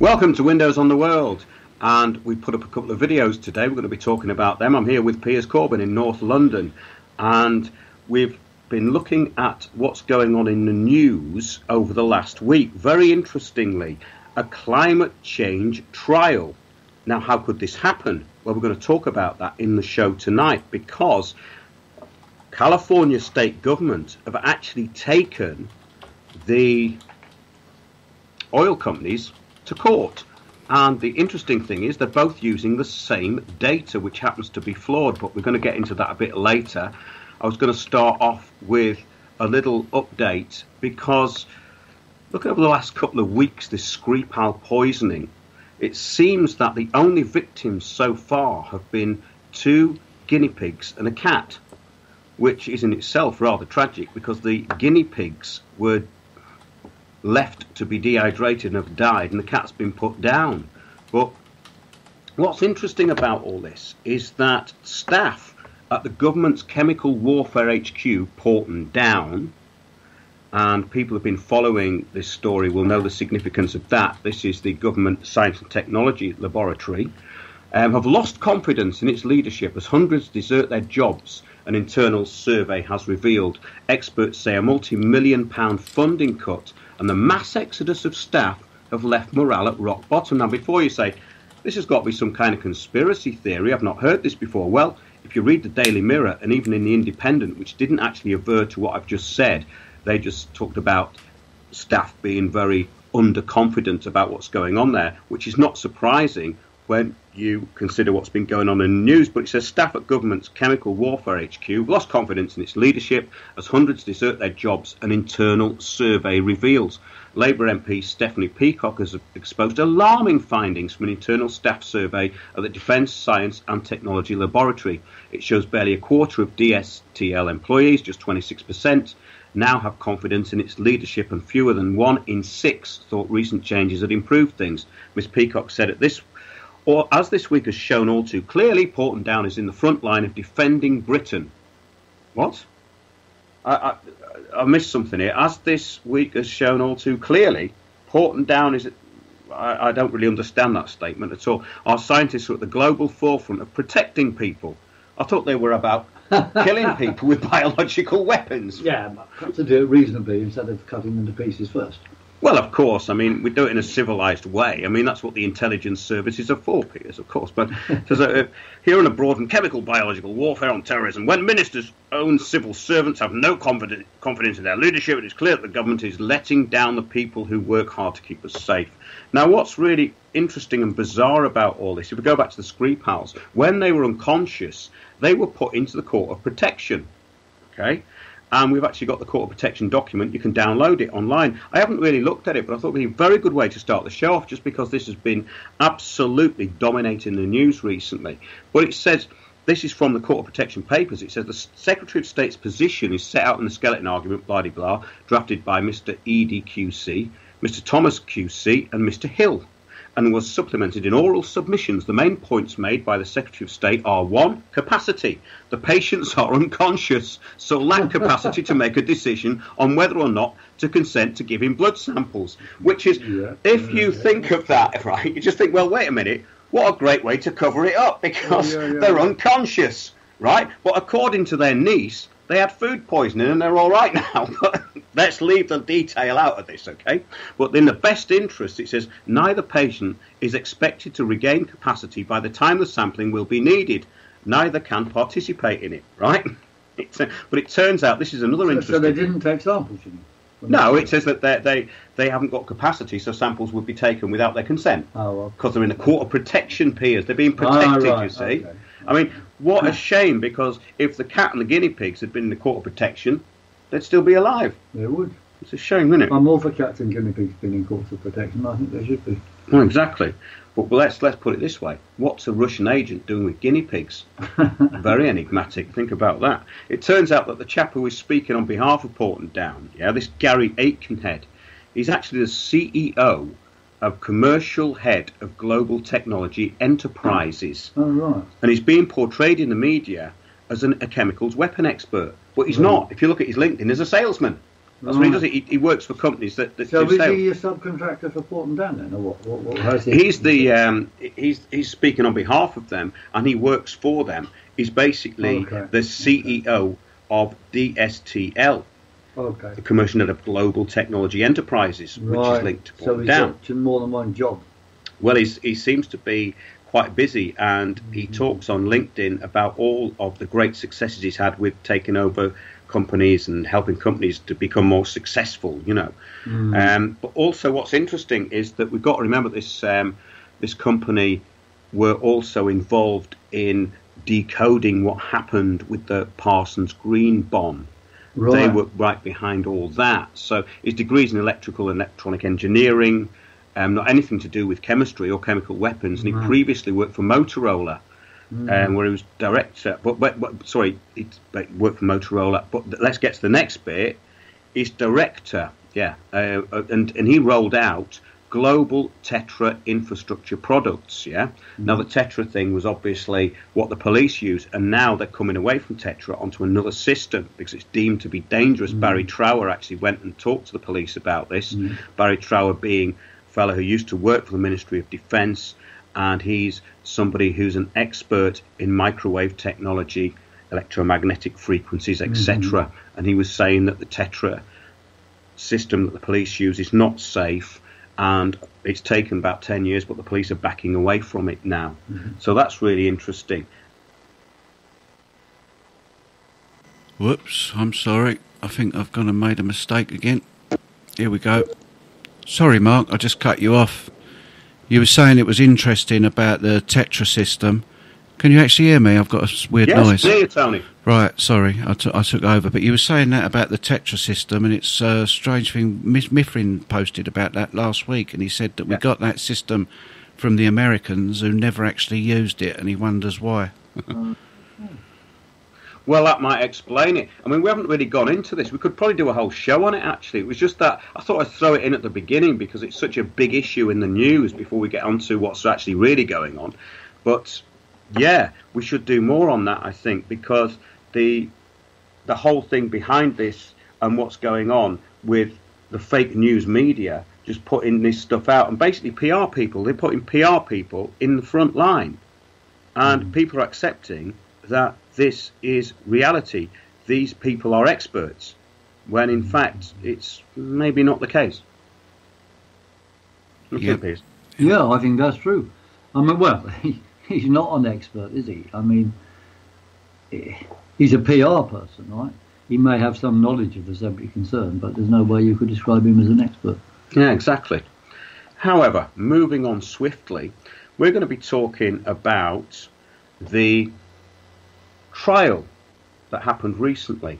Welcome to Windows on the World, and we put up a couple of videos today. We're going to be talking about them. I'm here with Piers Corbin in North London, and we've been looking at what's going on in the news over the last week. Very interestingly, a climate change trial. Now, how could this happen? Well, we're going to talk about that in the show tonight, because California state government have actually taken the oil companies to court. And the interesting thing is they're both using the same data, which happens to be flawed, but we're going to get into that a bit later. I was going to start off with a little update, because looking over the last couple of weeks, this Skripal poisoning, it seems that the only victims so far have been 2 guinea pigs and a cat, which is in itself rather tragic, because the guinea pigs were left to be dehydrated and have died, and the cat's been put down. But what's interesting about all this is that staff at the government's chemical warfare HQ, Porton down, and people have been following this story will know the significance of that. This is the government science and technology laboratory, have lost confidence in its leadership as hundreds desert their jobs, an internal survey has revealed. Experts say a multi-million-pound funding cut and the mass exodus of staff have left morale at rock bottom. Now, before you say, this has got to be some kind of conspiracy theory, I've not heard this before. Well, if you read the Daily Mirror, and even in the Independent, which didn't actually aver to what I've just said, they just talked about staff being very underconfident about what's going on there, which is not surprising when you consider what's been going on in the news. But it says staff at government's chemical warfare HQ lost confidence in its leadership as hundreds desert their jobs, an internal survey reveals. Labour MP Stephanie Peacock has exposed alarming findings from an internal staff survey at the Defence Science and Technology Laboratory. It shows barely a quarter of DSTL employees, just 26%, now have confidence in its leadership, and fewer than 1 in 6 thought recent changes had improved things. Ms Peacock said as this week has shown all too clearly, Porton Down is in the front line of defending Britain. What? I missed something here. As this week has shown all too clearly, Porton Down is... I don't really understand that statement at all. Our scientists are at the global forefront of protecting people. I thought they were about killing people with biological weapons. Yeah, but got to do it reasonably instead of cutting them to pieces first. Well, of course. I mean, we do it in a civilised way. I mean, that's what the intelligence services are for, Piers, of course. But here on a broad and chemical biological warfare on terrorism, when ministers' own civil servants have no confidence in their leadership, it is clear that the government is letting down the people who work hard to keep us safe. Now, what's really interesting and bizarre about all this, if we go back to the Skripals, when they were unconscious, they were put into the Court of Protection. Okay? And we've actually got the Court of Protection document. You can download it online. I haven't really looked at it, but I thought it would be a very good way to start the show off, just because this has been absolutely dominating the news recently. But it says, this is from the Court of Protection papers, it says the Secretary of State's position is set out in the skeleton argument, blah, blah, blah, drafted by Mr. Edie QC, Mr. Thomas QC, and Mr. Hill, and was supplemented in oral submissions. The main points made by the Secretary of State are: 1, capacity. The patients are unconscious, so lack capacity to make a decision on whether or not to consent to giving blood samples. Which is, if you think of that, right, you just think, well, wait a minute, what a great way to cover it up, because they're unconscious, right? But according to their niece, they had food poisoning and they're all right now. But let's leave the detail out of this, okay? But in the best interest, it says, neither patient is expected to regain capacity by the time the sampling will be needed. Neither can participate in it, right? But it turns out this is another interesting... So they didn't take samples, you know? No, it says that they haven't got capacity, so samples would be taken without their consent. Oh, well. Because they're in the Court of Protection, Piers. They're being protected, right, you see. okay. I mean, what a shame, because if the cat and the guinea pigs had been in the Court of Protection, they'd still be alive. They would. It's a shame, isn't it? I'm all for cats and guinea pigs being in Court of Protection. I think they should be. Well, exactly. But let's put it this way. What's a Russian agent doing with guinea pigs? Very enigmatic. Think about that. It turns out that the chap who is speaking on behalf of Porton Down, this Gary Aikenhead, he's actually the CEO of Commercial Head of Global Technology Enterprises. Oh, right. And he's being portrayed in the media as a chemicals weapon expert. But he's not. If you look at his LinkedIn, he's a salesman. That's what he does. He works for companies that so do is sales. he a subcontractor for Porton down then, or what how's he? He's the he's speaking on behalf of them, and he works for them. He's basically the CEO of DSTL, the Commercial Net of Global Technology Enterprises, which is linked to Porton down. So he's got more than one job. Well, he seems to be quite busy, and he talks on LinkedIn about all of the great successes he's had with taking over companies and helping companies to become more successful, you know. But also what's interesting is that we've got to remember this company were also involved in decoding what happened with the Parsons Green bomb. They were right behind all that. So his degrees in electrical and electronic engineering, not anything to do with chemistry or chemical weapons, and he previously worked for Motorola, where he was director. He worked for Motorola. But let's get to the next bit. He's director, and he rolled out global Tetra infrastructure products. Now the Tetra thing was obviously what the police use, and now they're coming away from Tetra onto another system because it's deemed to be dangerous. Barry Trower actually went and talked to the police about this. Barry Trower being fellow who used to work for the Ministry of Defence, and he's somebody who's an expert in microwave technology, electromagnetic frequencies, etc. And he was saying that the Tetra system that the police use is not safe, and it's taken about 10 years, but the police are backing away from it now. So that's really interesting. Whoops, I'm sorry. I think I've gone and made a mistake again. Here we go. Sorry, Mark, I just cut you off. You were saying it was interesting about the Tetra system. Can you actually hear me? I've got a weird noise. Yes, hear you, Tony. Right, sorry, I took over. But you were saying that about the Tetra system, and it's a strange thing. Mifflin posted about that last week, and he said that we got that system from the Americans who never actually used it, and he wonders why. Well, that might explain it. I mean, we haven't really gone into this. We could probably do a whole show on it, actually. It was just that I thought I'd throw it in at the beginning because it's such a big issue in the news before we get on to what's actually really going on. But, yeah, we should do more on that, I think, because the whole thing behind this and what's going on with the fake news media just putting this stuff out, and basically PR people, they're putting PR people in the front line. And people are accepting that this is reality. These people are experts, when in fact it's maybe not the case. Yeah, I think that's true. I mean, well, he's not an expert, is he? I mean, he's a PR person, right? He may have some knowledge of the subject concerned, but there's no way you could describe him as an expert. Yeah, exactly. However, moving on swiftly, we're going to be talking about the trial that happened recently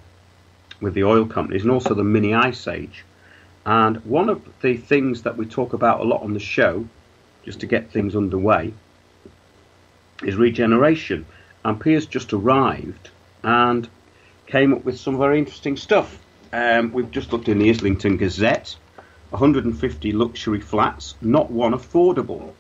with the oil companies and also the mini ice age. And one of the things that we talk about a lot on the show, just to get things underway, is regeneration. And Piers just arrived and came up with some very interesting stuff. We've just looked in the Islington Gazette, 150 luxury flats, not one affordable.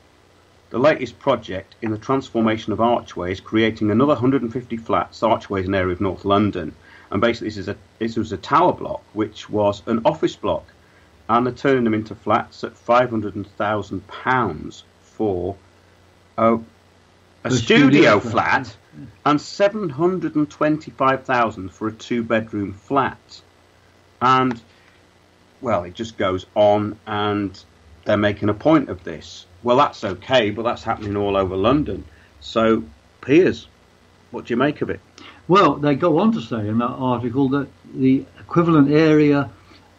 The latest project in the transformation of archways, creating another 150 flats, archways in an area of North London. And basically this was a tower block, which was an office block. And they're turning them into flats at £500,000 for a studio flat and £725,000 for a two-bedroom flat. And, well, it just goes on, and they're making a point of this. Well, that's okay, but that's happening all over London. So, Piers, what do you make of it? Well, they go on to say in that article that the equivalent area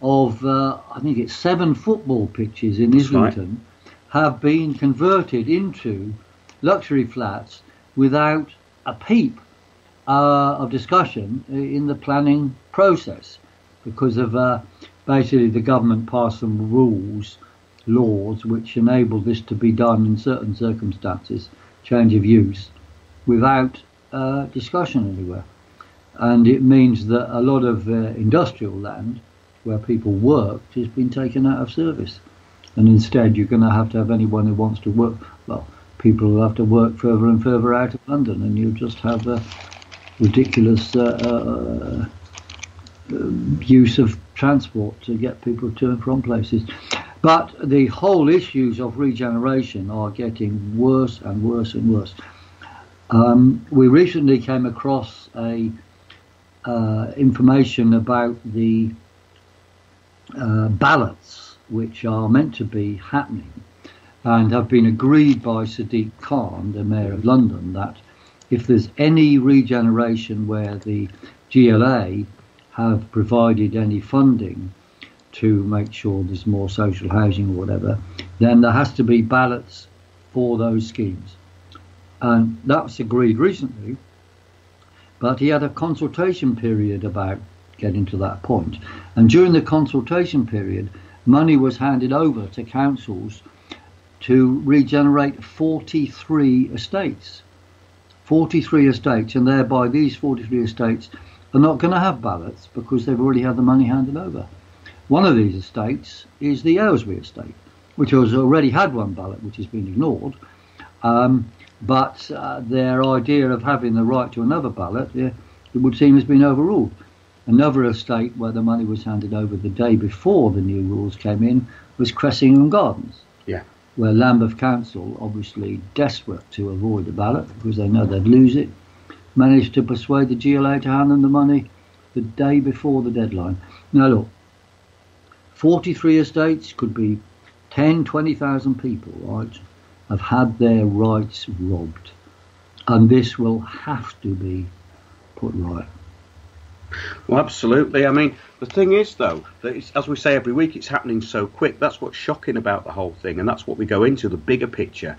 of, I think it's 7 football pitches in Islington have been converted into luxury flats without a peep of discussion in the planning process, because of basically the government passed some laws which enable this to be done in certain circumstances, change of use, without discussion anywhere. And it means that a lot of industrial land where people worked has been taken out of service, and instead you're going to have anyone who wants to work. Well, people will have to work further and further out of London, and you just have a ridiculous use of transport to get people to and from places. But the whole issues of regeneration are getting worse and worse and worse. We recently came across information about the ballots which are meant to be happening and have been agreed by Sadiq Khan, the Mayor of London, that if there's any regeneration where the GLA have provided any funding to make sure there's more social housing or whatever, then there has to be ballots for those schemes. And that was agreed recently, but he had a consultation period about getting to that point. And during the consultation period, money was handed over to councils to regenerate 43 estates. 43 estates, and thereby these 43 estates are not going to have ballots because they've already had the money handed over. One of these estates is the Aylesbury estate, which has already had one ballot, which has been ignored. But their idea of having the right to another ballot, it would seem, has been overruled. Another estate where the money was handed over the day before the new rules came in was Cressingham Gardens, where Lambeth Council, obviously desperate to avoid the ballot because they know they'd lose it, managed to persuade the GLA to hand them the money the day before the deadline. Now look, 43 estates, could be 10, 20,000 people, right, have had their rights robbed. And this will have to be put right. Well, absolutely. I mean, the thing is, though, that it's, as we say every week, it's happening so quick. That's what's shocking about the whole thing, and that's what we go into, the bigger picture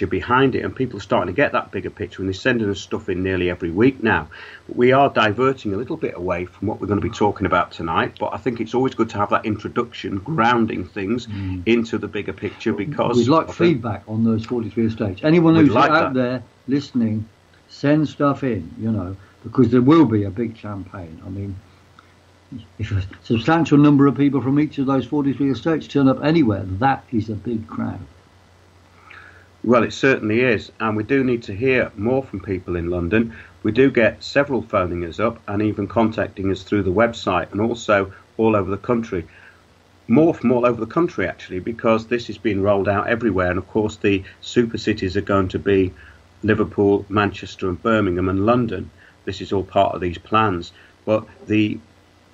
behind it, and people are starting to get that bigger picture, and they're sending us stuff in nearly every week now. But we are diverting a little bit away from what we're going to be talking about tonight, but I think it's always good to have that introduction, grounding things into the bigger picture, because... We'd like feedback on those 43 estates. Anyone who's out there listening, send stuff in, you know, because there will be a big campaign. I mean, if a substantial number of people from each of those 43 estates turn up anywhere, that is a big crowd. Well, it certainly is, and we do need to hear more from people in London. We do get several phoning us up and even contacting us through the website, and also all over the country. More from all over the country, actually, because this is being rolled out everywhere, and of course the super cities are going to be Liverpool, Manchester and Birmingham and London. This is all part of these plans. But the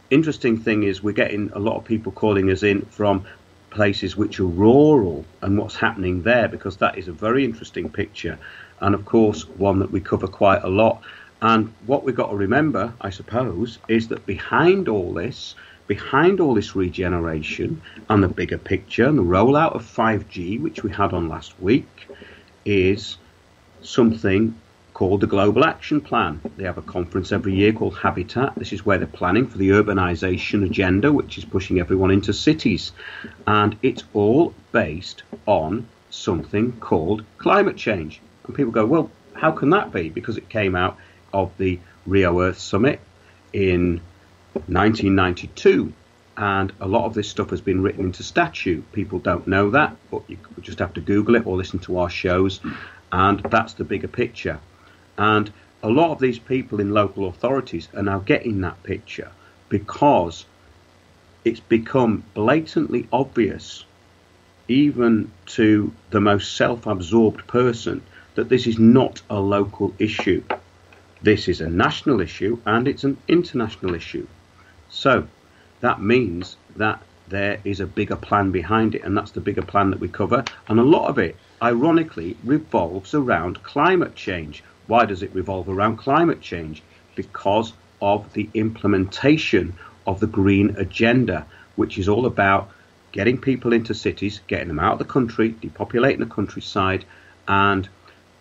interesting thing is we're getting a lot of people calling us in from places which are rural and what's happening there, because that is a very interesting picture, and of course one that we cover quite a lot. And what we've got to remember, I suppose, is that behind all this regeneration and the bigger picture and the rollout of 5G, which we had on last week, is something called the Global Action Plan. They have a conference every year called Habitat. This is where they're planning for the urbanization agenda, which is pushing everyone into cities. And it's all based on something called climate change. And people go, well, how can that be? Because it came out of the Rio Earth Summit in 1992. And a lot of this stuff has been written into statute. People don't know that, but you just have to Google it or listen to our shows. And that's the bigger picture. And a lot of these people in local authorities are now getting that picture because it's become blatantly obvious, even to the most self-absorbed person, that this is not a local issue. This is a national issue and it's an international issue. So that means that there is a bigger plan behind it, and that's the bigger plan that we cover. And a lot of it, ironically, revolves around climate change. Why does it revolve around climate change? Because of the implementation of the green agenda, which is all about getting people into cities, getting them out of the country, depopulating the countryside, and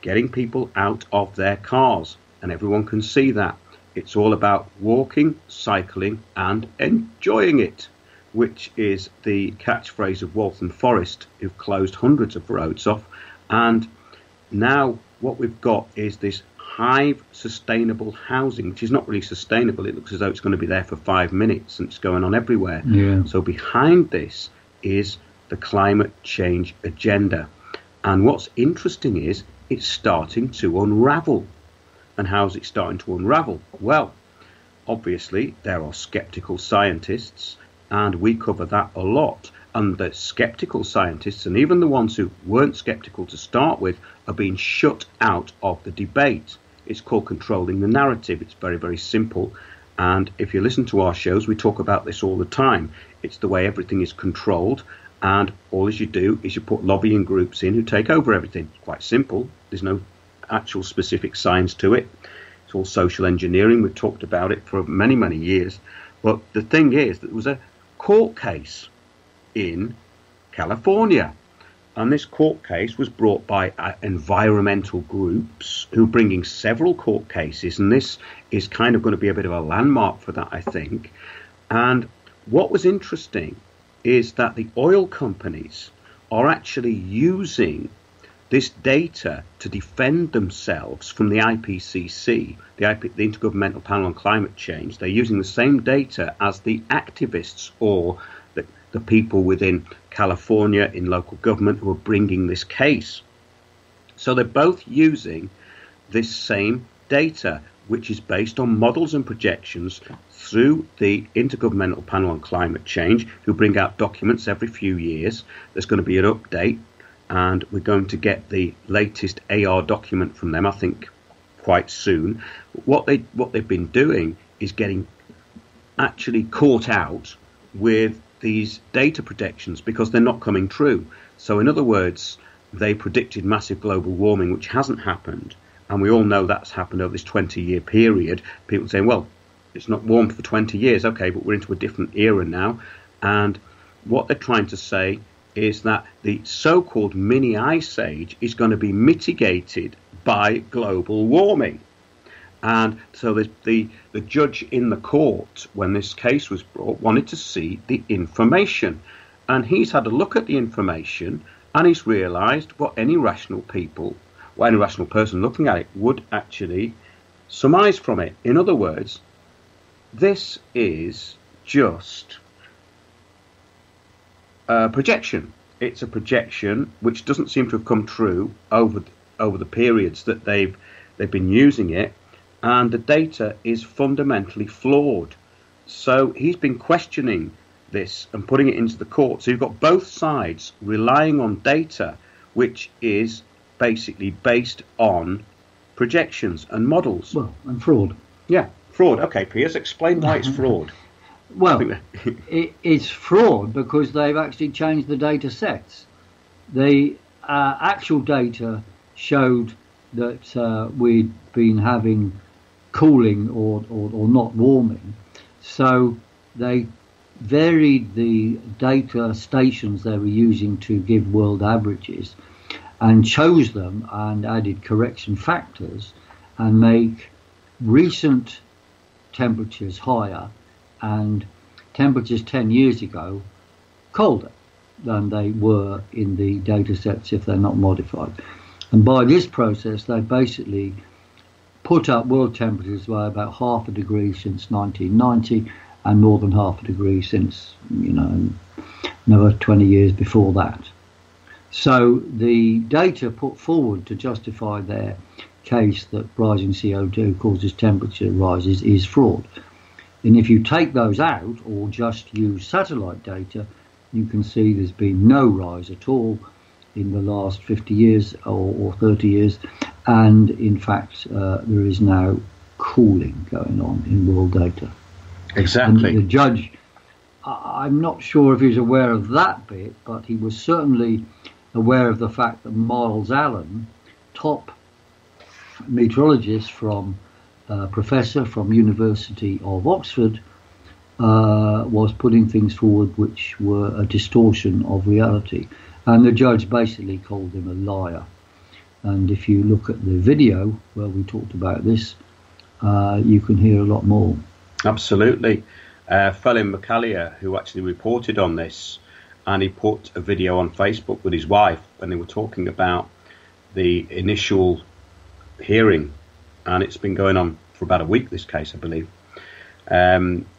getting people out of their cars. And everyone can see that. It's all about walking, cycling, and enjoying it, which is the catchphrase of Waltham Forest, who've closed hundreds of roads off. And now what we've got is this hive sustainable housing, which is not really sustainable. It looks as though it's going to be there for 5 minutes, and it's going on everywhere. Yeah. So behind this is the climate change agenda. And what's interesting is it's starting to unravel. And how's it starting to unravel? Well, obviously there are skeptical scientists, and we cover that a lot. And the skeptical scientists, and even the ones who weren't skeptical to start with, are being shut out of the debate. It's called controlling the narrative. It's very, very simple. And if you listen to our shows, we talk about this all the time. It's the way everything is controlled. And all as you do is you put lobbying groups in who take over everything. It's quite simple. There's no actual specific science to it. It's all social engineering. We've talked about it for many, many years. But the thing is that there was a court case in California. And this court case was brought by environmental groups who are bringing several court cases. And this is kind of going to be a bit of a landmark for that, I think. And what was interesting is that the oil companies are actually using this data to defend themselves from the IPCC, the Intergovernmental Panel on Climate Change. They're using the same data as the activists or the people within California in local government who are bringing this case. So they're both using this same data, which is based on models and projections through the Intergovernmental Panel on Climate Change, who bring out documents every few years. There's going to be an update, and we're going to get the latest AR document from them, I think, quite soon. What they've been doing is getting actually caught out with these data predictions because they're not coming true. So in other words, they predicted massive global warming, which hasn't happened. And we all know that's happened over this 20-year period. People saying, well, it's not warmed for 20 years. OK, but we're into a different era now. And what they're trying to say is that the so-called mini ice age is going to be mitigated by global warming. And so the judge in the court, when this case was brought, wanted to see the information. And he's had a look at the information, and he's realised what any rational person looking at it would actually surmise from it. In other words, this is just a projection. It's a projection which doesn't seem to have come true over the periods that they've been using it. And the data is fundamentally flawed. So he's been questioning this and putting it into the court. So you've got both sides relying on data which is basically based on projections and models. Well, and fraud. Yeah, fraud. Okay, Piers, explain why it's fraud. Well, it's fraud because they've actually changed the data sets. The actual data showed that we'd been having cooling or not warming. So they varied the data stations they were using to give world averages and chose them and added correction factors and make recent temperatures higher and temperatures 10 years ago colder than they were in the data sets if they're not modified. And by this process, they basically put up world temperatures by about half a degree since 1990 and more than half a degree since, another 20 years before that. So the data put forward to justify their case that rising CO2 causes temperature rises is fraud. And if you take those out or just use satellite data, you can see there's been no rise at all in the last 50 years or 30 years. And in fact, there is now cooling going on in world data. Exactly. And the judge, I'm not sure if he's aware of that bit, but he was certainly aware of the fact that Miles Allen, top meteorologist professor from University of Oxford, was putting things forward which were a distortion of reality. And the judge basically called him a liar. And if you look at the video where we talked about this, you can hear a lot more. Absolutely. Felin McCallier, who actually reported on this, and he put a video on Facebook with his wife when they were talking about the initial hearing. And it's been going on for about a week, this case, I believe.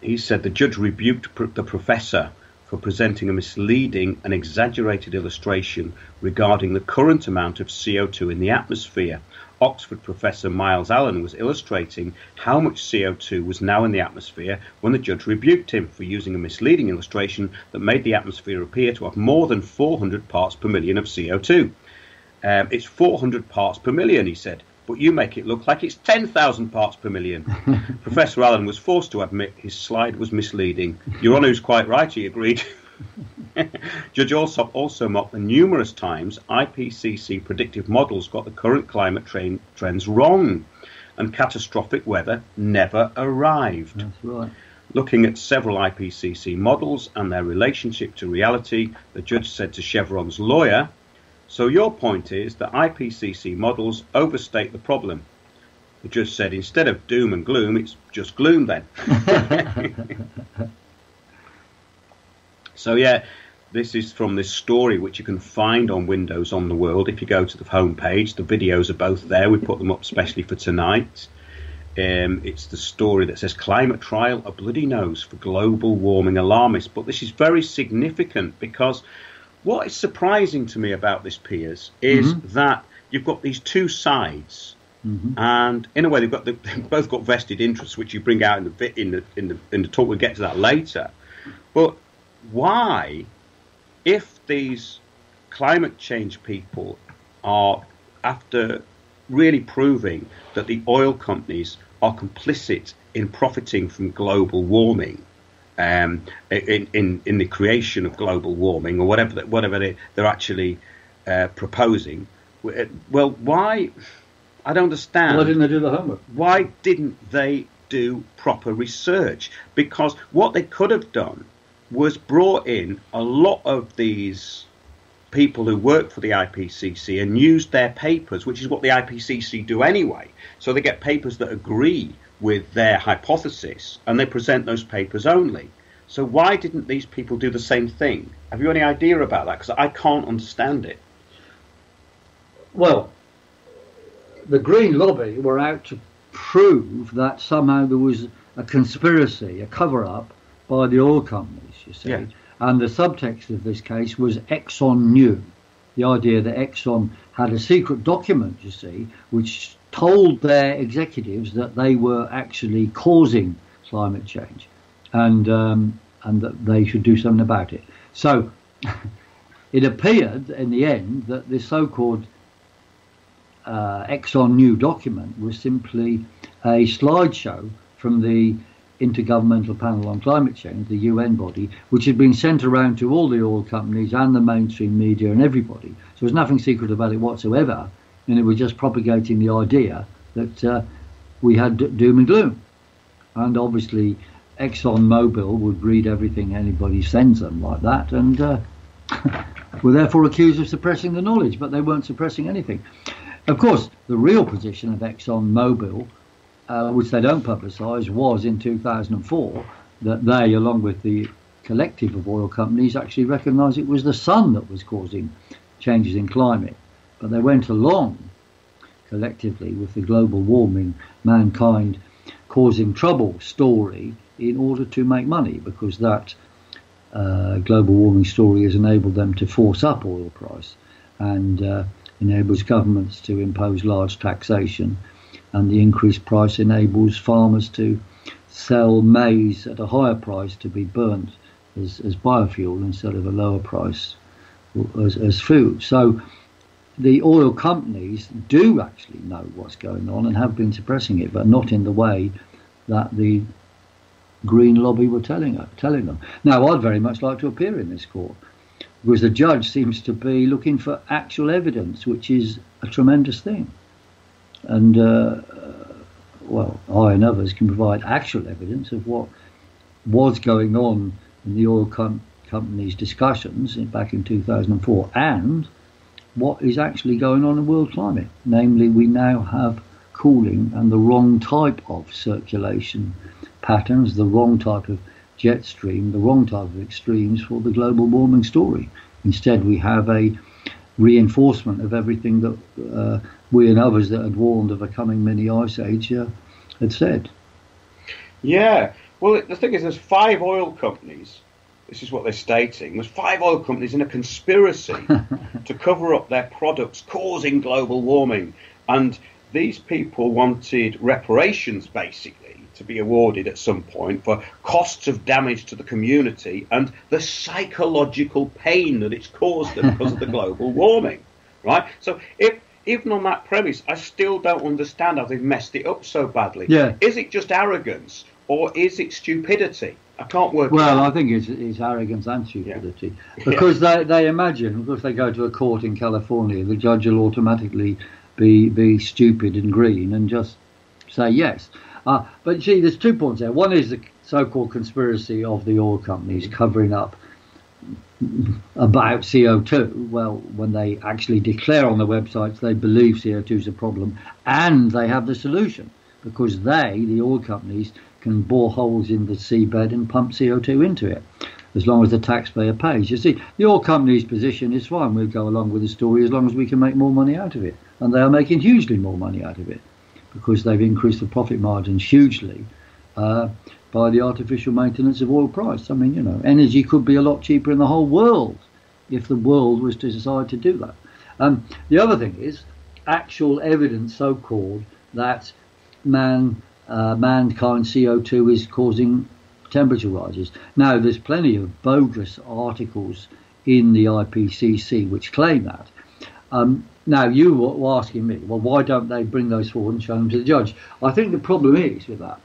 He said the judge rebuked the professor for presenting a misleading and exaggerated illustration regarding the current amount of CO2 in the atmosphere, Oxford professor Miles Allen was illustrating how much CO2 was now in the atmosphere when the judge rebuked him for using a misleading illustration that made the atmosphere appear to have more than 400 parts per million of CO2. It's 400 parts per million, he said, but you make it look like it's 10,000 parts per million. Professor Allen was forced to admit his slide was misleading. Your Honour is quite right, he agreed. Judge Alsop also mocked the numerous times IPCC predictive models got the current climate trends wrong, and catastrophic weather never arrived. That's right. Looking at several IPCC models and their relationship to reality, the judge said to Chevron's lawyer, "So your point is that IPCC models overstate the problem." The judge said, "Instead of doom and gloom, it's just gloom then." So yeah, this is from this story which you can find on Windows on the World. If you go to the home page, the videos are both there. We put them up especially for tonight. It's the story that says climate trial a bloody nose for global warming alarmists. But this is very significant because what is surprising to me about this, Piers, is that you've got these two sides, and in a way they've both got vested interests, which you bring out in the talk. We'll get to that later. But why, if these climate change people are after really proving that the oil companies are complicit in profiting from global warming, in the creation of global warming or whatever they're actually proposing, well, why? I don't understand. Why didn't they do the homework? Why didn't they do proper research? Because what they could have done was brought in a lot of these people who work for the IPCC and used their papers, which is what the IPCC do anyway. So they get papers that agree with their hypothesis, and they present those papers only. So why didn't these people do the same thing? Have you any idea about that? Because I can't understand it. Well, the Green Lobby were out to prove that somehow there was a conspiracy, a cover-up by the oil companies, you see. Yeah. And the subtext of this case was Exxon knew. The idea that Exxon had a secret document, you see, which told their executives that they were actually causing climate change, and that they should do something about it. So it appeared in the end that this so-called Exxon knew document was simply a slideshow from the Intergovernmental Panel on Climate Change, the UN body, which had been sent around to all the oil companies and the mainstream media and everybody. So there's nothing secret about it whatsoever, and it was just propagating the idea that we had doom and gloom. And obviously ExxonMobil would read everything anybody sends them like that, and were therefore accused of suppressing the knowledge, but they weren't suppressing anything. Of course, the real position of ExxonMobil, which they don't publicise, was in 2004 that they, along with the collective of oil companies, actually recognised it was the sun that was causing changes in climate. But they went along collectively with the global warming, mankind causing trouble story in order to make money, because that global warming story has enabled them to force up oil price and enables governments to impose large taxation. And the increased price enables farmers to sell maize at a higher price to be burnt as biofuel instead of a lower price as food. So the oil companies do actually know what's going on and have been suppressing it, but not in the way that the Green Lobby were telling them. Now, I'd very much like to appear in this court, because the judge seems to be looking for actual evidence, which is a tremendous thing. And, well, I and others can provide actual evidence of what was going on in the oil companies' discussions back in 2004 and what is actually going on in world climate. Namely, we now have cooling and the wrong type of circulation patterns, the wrong type of jet stream, the wrong type of extremes for the global warming story. Instead, we have a reinforcement of everything that we and others that had warned of a coming mini ice age had said. Yeah, well, the thing is, there's 5 oil companies. This is what they're stating. There's 5 oil companies in a conspiracy to cover up their products causing global warming. And these people wanted reparations, basically, to be awarded at some point for costs of damage to the community and the psychological pain that it's caused them because of the global warming, right? So even on that premise, I still don't understand how they've messed it up so badly. Yeah. Is it just arrogance or is it stupidity? I can't work it out. Well, I think it's arrogance and stupidity. Because they imagine, if they go to a court in California, the judge will automatically be stupid and green and just say yes. But you see, there's 2 points there. One is the so-called conspiracy of the oil companies covering up about CO2. Well, when they actually declare on their websites they believe CO2 is a problem and they have the solution, because the oil companies, can bore holes in the seabed and pump CO2 into it, as long as the taxpayer pays. You see, the oil company's position is fine. We'll go along with the story as long as we can make more money out of it. And they are making hugely more money out of it because they've increased the profit margins hugely by the artificial maintenance of oil price. I mean, you know, energy could be a lot cheaper in the whole world if the world was to decide to do that. The other thing is actual evidence, so-called, that mankind CO2 is causing temperature rises. Now, there's plenty of bogus articles in the IPCC which claim that. Now, you were asking me, well, why don't they bring those forward and show them to the judge? I think the problem is with that,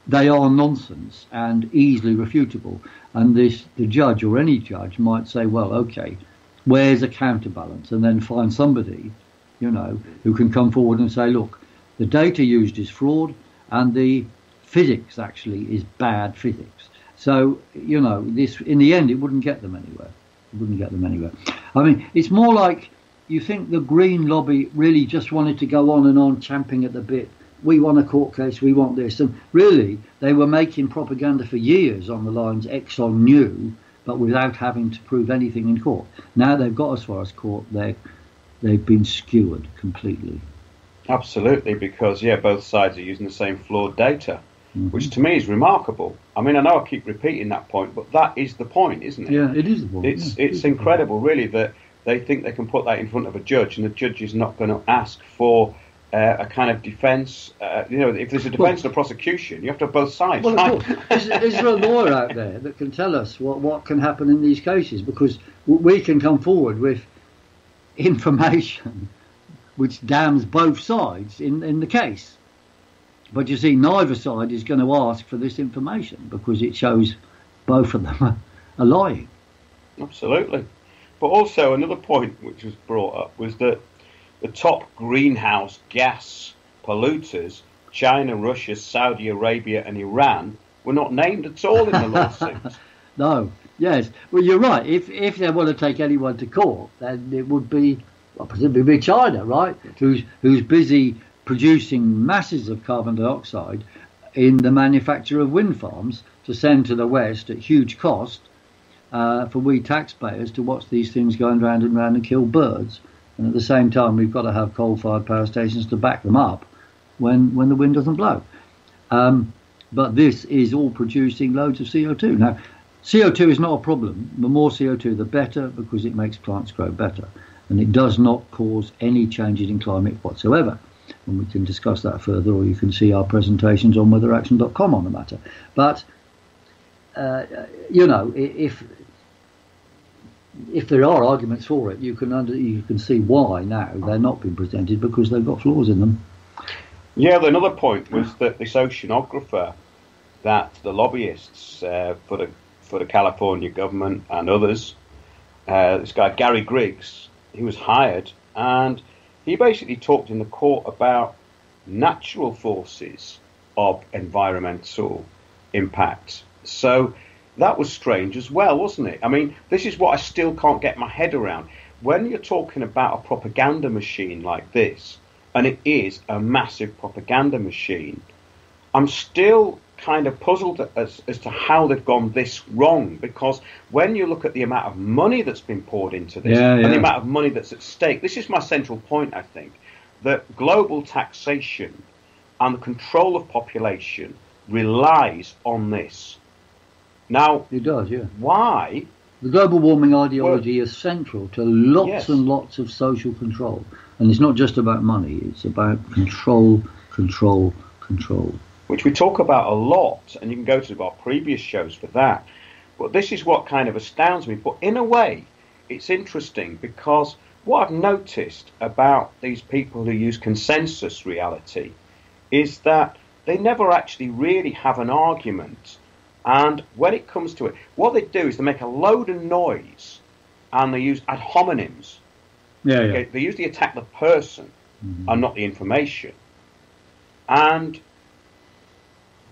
they are nonsense and easily refutable. And the judge or any judge might say, well, OK, where's a counterbalance? And then find somebody, you know, who can come forward and say, look, the data used is fraud and the physics actually is bad physics. So, you know, this in the end, it wouldn't get them anywhere. It wouldn't get them anywhere. I mean, it's more like you think the Green lobby really just wanted to go on and on champing at the bit. We want a court case, we want this. And really, they were making propaganda for years on the lines Exxon knew, but without having to prove anything in court. Now they've got as far as court, they've been skewered completely. Absolutely, because, both sides are using the same flawed data, which to me is remarkable. I mean, I know I keep repeating that point, but that is the point, isn't it? Yeah, it is the point. It's incredible, really, that they think they can put that in front of a judge and the judge is not going to ask for a kind of defence. If there's a defence and a prosecution, you have to have both sides. Well, of course. Is there a lawyer out there that can tell us what can happen in these cases? Because we can come forward with information which damns both sides in the case. But you see, neither side is going to ask for this information because it shows both of them are lying. Absolutely. But also another point which was brought up was that the top greenhouse gas polluters, China, Russia, Saudi Arabia and Iran, were not named at all in the lawsuits. No, yes. Well, you're right. If they want to take anyone to court, then it would be, presumably China, right, who's busy producing masses of carbon dioxide in the manufacture of wind farms to send to the West at huge cost for we taxpayers to watch these things going round and round and kill birds. And at the same time, we've got to have coal-fired power stations to back them up when the wind doesn't blow. But this is all producing loads of CO2. Now, CO2 is not a problem. The more CO2, the better, because it makes plants grow better. And it does not cause any changes in climate whatsoever. And we can discuss that further, or you can see our presentations on weatheraction.com on the matter. But, if there are arguments for it, you can see why now they're not being presented, because they've got flaws in them. Yeah, another point was that this oceanographer that the lobbyists for the California government and others, this guy Gary Griggs, he was hired, and he basically talked in the court about natural forces of environmental impact. So that was strange as well, wasn't it? I mean, this is what I still can't get my head around. When you're talking about a propaganda machine like this, and it is a massive propaganda machine, I'm still kind of puzzled as to how they've gone this wrong, because when you look at the amount of money that's been poured into this and the amount of money that's at stake, this is my central point, I think, that global taxation and the control of population relies on this. Now, it does, yeah. Why? The global warming ideology is central to lots and lots of social control. And it's not just about money, it's about control, control, control. Which we talk about a lot, and you can go to our previous shows for that. But this is what kind of astounds me. But in a way, it's interesting because what I've noticed about these people who use consensus reality is that they never actually really have an argument. And when it comes to it, what they do is they make a load of noise and they use ad hominems. Yeah, Okay? They usually attack the person and not the information. And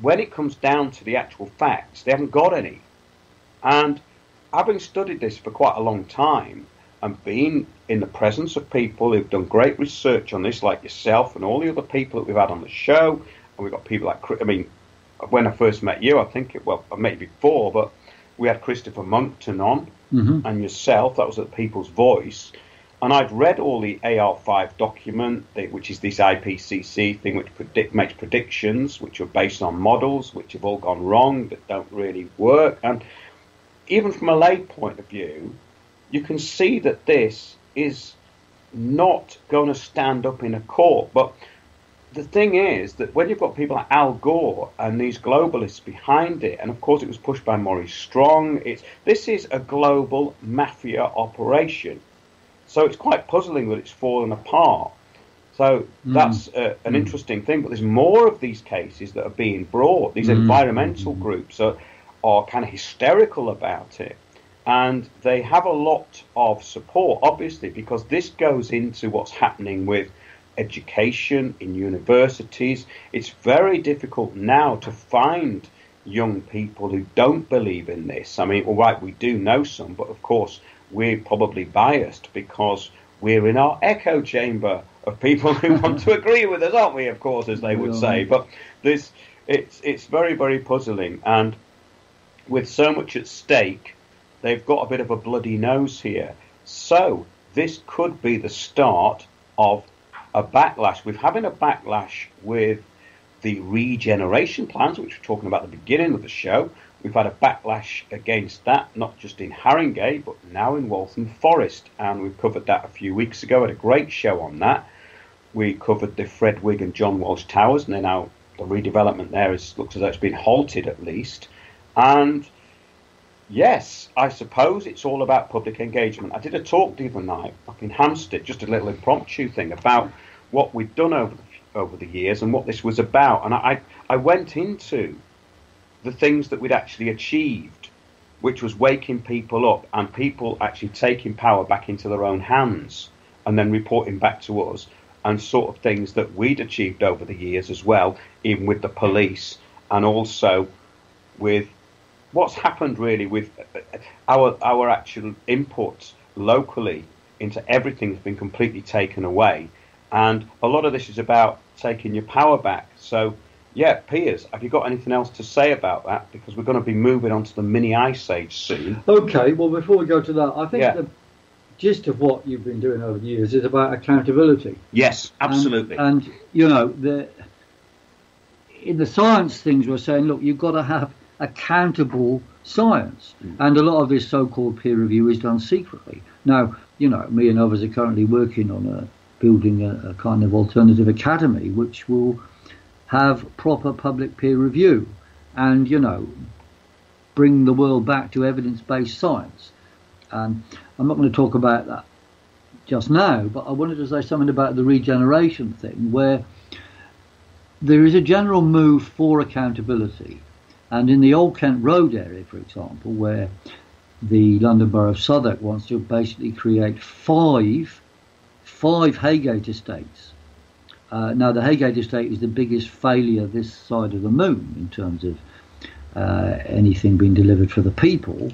when it comes down to the actual facts, they haven't got any. And having studied this for quite a long time and been in the presence of people who've done great research on this, like yourself and all the other people that we've had on the show, and we've got people like, I mean, when I first met you, I think, well, I met you before, but we had Christopher Monkton on and yourself, that was at People's Voice. And I'd read all the AR5 document, which is this IPCC thing which makes predictions, which are based on models, which have all gone wrong, that don't really work. And even from a lay point of view, you can see that this is not going to stand up in a court. But the thing is that when you've got people like Al Gore and these globalists behind it, and of course it was pushed by Maurice Strong, this is a global mafia operation. So it's quite puzzling that it's fallen apart. So that's an interesting thing. But there's more of these cases that are being brought. These environmental groups are kind of hysterical about it. And they have a lot of support, obviously, because this goes into what's happening with education in universities. It's very difficult now to find young people who don't believe in this. I mean, all right, we do know some, but of course we're probably biased because we're in our echo chamber of people who want to agree with us, aren't we, of course, as they would say. But it's very, very puzzling. And with so much at stake, they've got a bit of a bloody nose here. So this could be the start of a backlash. We're having a backlash with the regeneration plans, which we're talking about at the beginning of the show. We've had a backlash against that, not just in Haringey, but now in Waltham Forest. And we covered that a few weeks ago. Had a great show on that. We covered the Fred Wigg and John Walsh Towers, and now the redevelopment there looks as though it's been halted at least. And yes, I suppose it's all about public engagement. I did a talk the other night up in Hampstead, just a little impromptu thing about what we'd done over the years and what this was about. And I went into the things that we'd actually achieved, which was waking people up and people actually taking power back into their own hands and then reporting back to us, and sort of things that we'd achieved over the years as well, even with the police, and also with what's happened really with our actual inputs locally into everything has been completely taken away. And a lot of this is about taking your power back. So yeah, Piers, have you got anything else to say about that? Because we're going to be moving on to the mini ice age soon. Okay, well, before we go to that, I think the gist of what you've been doing over the years is about accountability. Yes, absolutely. And you know, in the science things, we're saying, look, you've got to have accountable science. And a lot of this so-called peer review is done secretly. Now, you know, me and others are currently working on building a kind of alternative academy which will have proper public peer review and, you know, bring the world back to evidence-based science. And I'm not going to talk about that just now, but I wanted to say something about the regeneration thing, where there is a general move for accountability. And in the Old Kent Road area, for example, where the London Borough of Southwark wants to basically create five Haygate estates. Now, the Haygate estate is the biggest failure this side of the moon in terms of anything being delivered for the people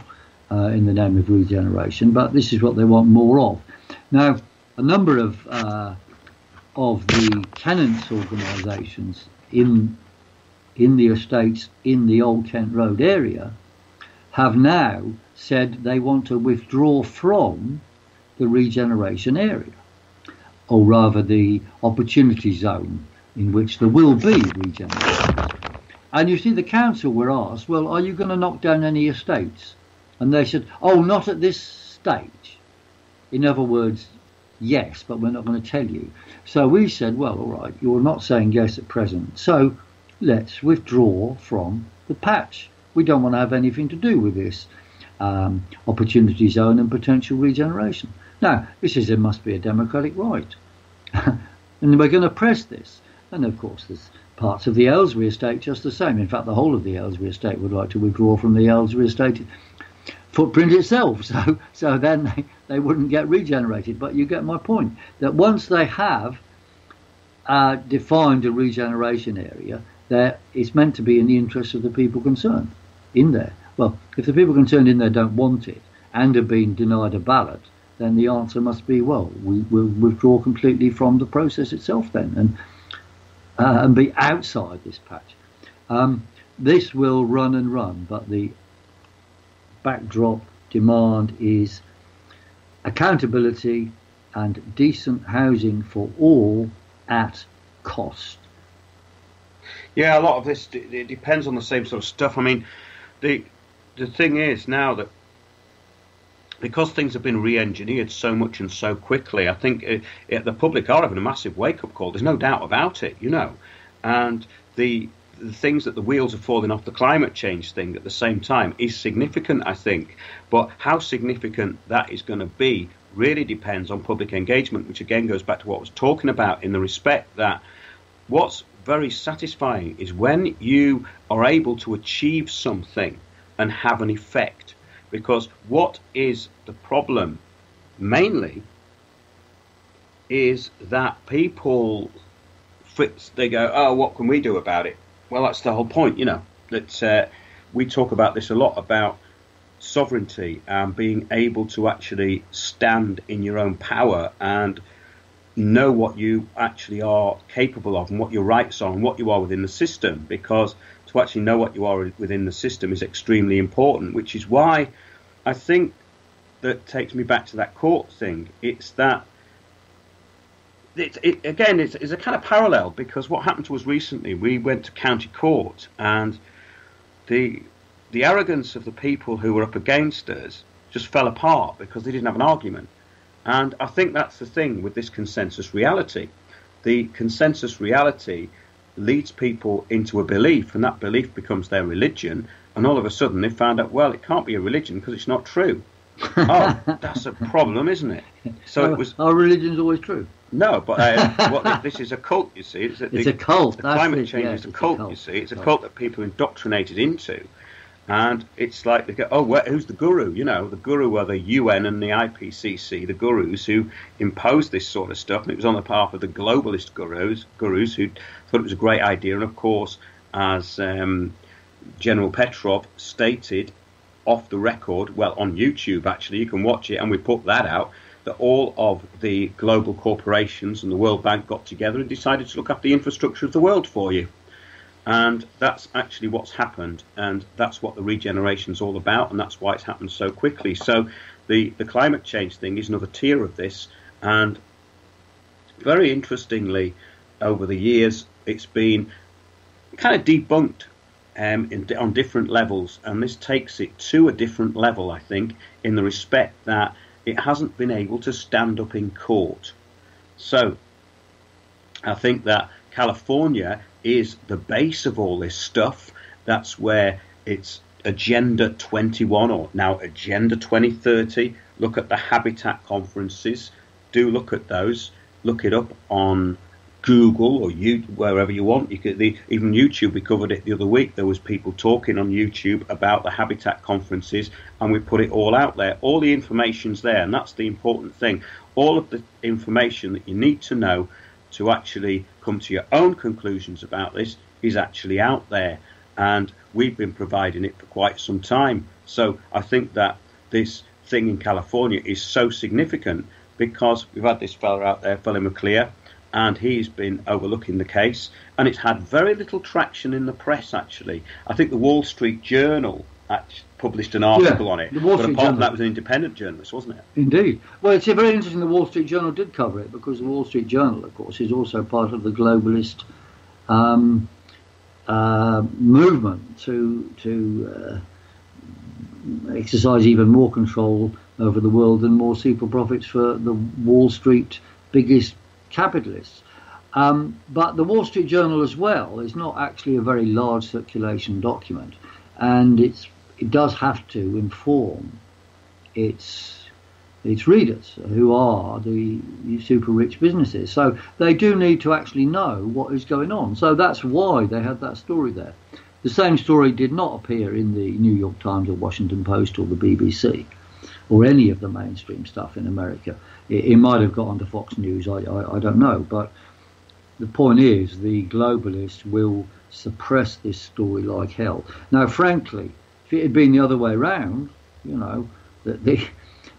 in the name of regeneration, but this is what they want more of. Now, a number of the tenants' organisations in the estates in the Old Kent Road area have now said they want to withdraw from the regeneration area, or rather the opportunity zone in which there will be regeneration. And you see, the council were asked, well, are you going to knock down any estates? And they said, oh, not at this stage. In other words, yes, but we're not going to tell you. So we said, well, all right, you're not saying yes at present, so let's withdraw from the patch. We don't want to have anything to do with this opportunity zone and potential regeneration. Now, there must be a democratic right. And we're going to press this. And of course, there's parts of the Aylesbury estate just the same. In fact, the whole of the Aylesbury estate would like to withdraw from the Aylesbury estate footprint itself. So then they wouldn't get regenerated. But you get my point, that once they have defined a regeneration area, that it's meant to be in the interest of the people concerned in there. Well, if the people concerned in there don't want it and have been denied a ballot, then the answer must be, well, we will withdraw completely from the process itself then and be outside this patch. This will run and run, but the backdrop demand is accountability and decent housing for all at cost. Yeah, a lot of this it depends on the same sort of stuff. I mean, the thing is now that because things have been re-engineered so much and so quickly, I think the public are having a massive wake-up call. There's no doubt about it, and the things that the wheels are falling off the climate change thing at the same time is significant, I think. But how significant that is going to be really depends on public engagement, which again goes back to what I was talking about, in the respect that what's very satisfying is when you are able to achieve something and have an effect. Because what is the problem mainly is that people they go, oh, what can we do about it? Well, that's the whole point, that we talk about this a lot, about sovereignty and being able to actually stand in your own power and know what you actually are capable of and what your rights are and what you are within the system, because to actually know what you are within the system is extremely important, which is why I think that takes me back to that court thing. It's that it's a kind of parallel, because what happened to us recently, we went to county court and the arrogance of the people who were up against us just fell apart because they didn't have an argument. And I think that's the thing with this consensus reality. The consensus reality leads people into a belief, and that belief becomes their religion. And all of a sudden they found out, well, it can't be a religion because it's not true. Oh, that's a problem, isn't it? So it was. Our religion's always true. No, but this is a cult, you see. It's a cult. The climate change is a cult, you see. It's a cult that people are indoctrinated into. And it's like they go, oh, who's the guru? The guru are the UN and the IPCC, the gurus who impose this sort of stuff. And it was on the part of the globalist gurus who thought it was a great idea. And of course, as General Petrov stated off the record, well, on YouTube, actually, you can watch it, and we put that out, that all of the global corporations and the World Bank got together and decided to look after the infrastructure of the world for you. And that's actually what's happened, and that's what the regeneration is all about, and that's why it's happened so quickly. So the climate change thing is another tier of this, and very interestingly, over the years, it's been kind of debunked on different levels, and this takes it to a different level, I think, in the respect that it hasn't been able to stand up in court. So I think that California is the base of all this stuff. That's where it's Agenda 21 or now Agenda 2030. Look at the habitat conferences. Do look at those. Look it up on Google or wherever you want. Even YouTube, we covered it the other week. There was people talking on YouTube about the habitat conferences, and we put it all out there. All the information's there, and that's the important thing. All of the information that you need to know to actually come to your own conclusions about this is actually out there, and we've been providing it for quite some time. So I think that this thing in California is so significant because we've had this fella out there, Philip McClure, and he's been overlooking the case, and it's had very little traction in the press, actually. I think the Wall Street Journal published an article on it, but apart from that, it was an independent journalist, wasn't it? Indeed. Well, it's very interesting the Wall Street Journal did cover it, because the Wall Street Journal, of course, is also part of the globalist movement to exercise even more control over the world and more super profits for the Wall Street biggest capitalists. But the Wall Street Journal as well is not actually a very large circulation document, and it does have to inform its readers, who are the super rich businesses. So they do need to actually know what is going on. So that's why they had that story there. The same story did not appear in the New York Times or Washington Post or the BBC or any of the mainstream stuff in America. It might have got onto Fox News, I don't know. But the point is, the globalists will suppress this story like hell. Now, frankly, if it had been the other way around, that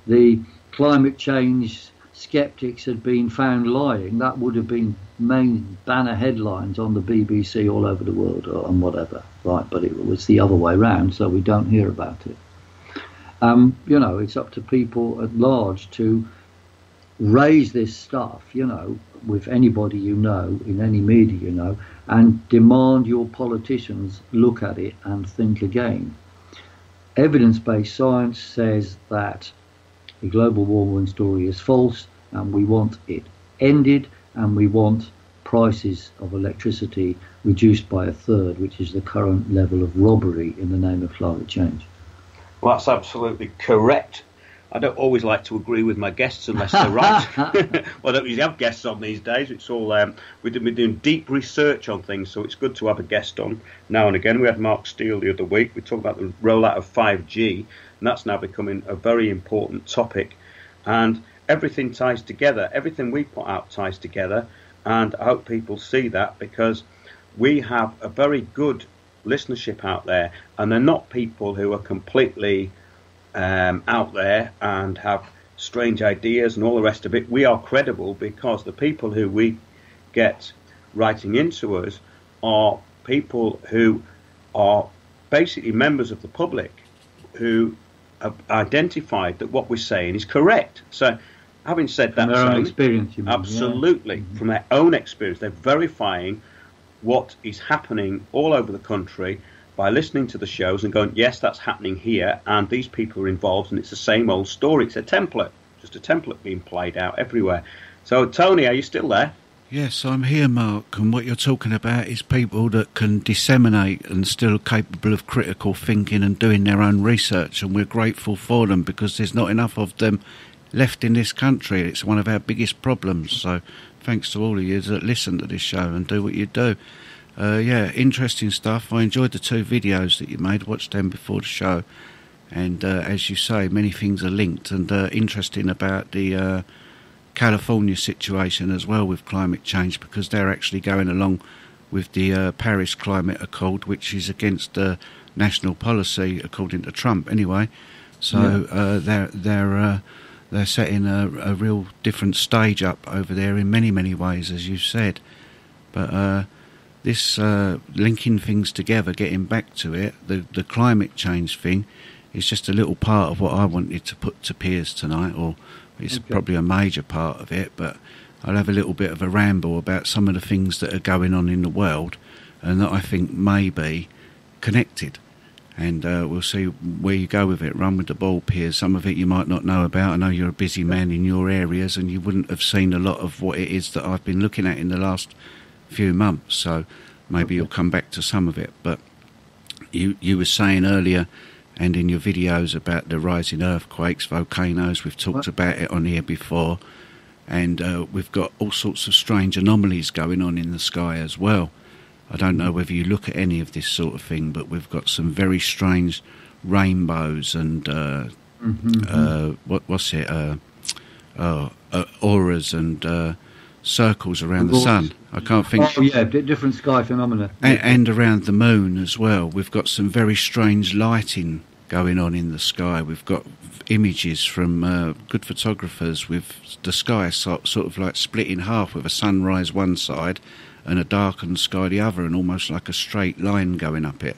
the climate change skeptics had been found lying, that would have been main banner headlines on the BBC all over the world and whatever, right? But it was the other way around, so we don't hear about it. It's up to people at large to raise this stuff, with anybody in any media, and demand your politicians look at it and think again. Evidence-based science says that the global warming story is false, and we want it ended, and we want prices of electricity reduced by a third, which is the current level of robbery in the name of climate change. Well, that's absolutely correct. I don't always like to agree with my guests unless they're right. Well, I don't usually have guests on these days. It's all we're doing deep research on things, so it's good to have a guest on now and again. We had Mark Steele the other week. We talked about the rollout of 5G, and that's now becoming a very important topic. And everything ties together. Everything we put out ties together, and I hope people see that, because we have a very good listenership out there, and they're not people who are completely out there and have strange ideas and all the rest of it. We are credible because the people who we get writing into us are people who are basically members of the public who have identified that what we're saying is correct. So having said that, from their own experience, you mean? Absolutely, yeah. From their own experience, they're verifying what is happening all over the country by listening to the shows and going, yes, that's happening here, and these people are involved, and it's the same old story. It's a template, just a template being played out everywhere. So, Tony, are you still there? Yes, I'm here, Mark, and what you're talking about is people that can disseminate and still capable of critical thinking and doing their own research, and we're grateful for them because there's not enough of them left in this country. It's one of our biggest problems, so thanks to all of you that listen to this show and do what you do. Interesting stuff. I enjoyed the 2 videos that you made, watched them before the show, and as you say, many things are linked, and interesting about the California situation as well with climate change, because they're actually going along with the Paris Climate Accord, which is against national policy according to Trump anyway. So they're setting a real different stage up over there in many ways, as you said. But this linking things together, getting back to it, the climate change thing is just a little part of what I wanted to put to Piers tonight, or it's probably a major part of it, but I'll have a little bit of a ramble about some of the things that are going on in the world and that I think may be connected. And we'll see where you go with it. Run with the ball, Piers. Some of it you might not know about. I know you're a busy man in your areas and you wouldn't have seen a lot of what it is that I've been looking at in the last few months, so maybe you'll come back to some of it. But you were saying earlier and in your videos about the rising earthquakes, volcanoes. We've talked about it on here before, and we've got all sorts of strange anomalies going on in the sky as well. I don't know whether you look at any of this sort of thing, but we've got some very strange rainbows and auras and circles around the sun. I can't think. Oh yeah, different sky phenomena. And around the moon as well. We've got some very strange lighting going on in the sky. We've got images from good photographers with the sky sort of like split in half, with a sunrise one side and a darkened sky the other, and almost like a straight line going up it.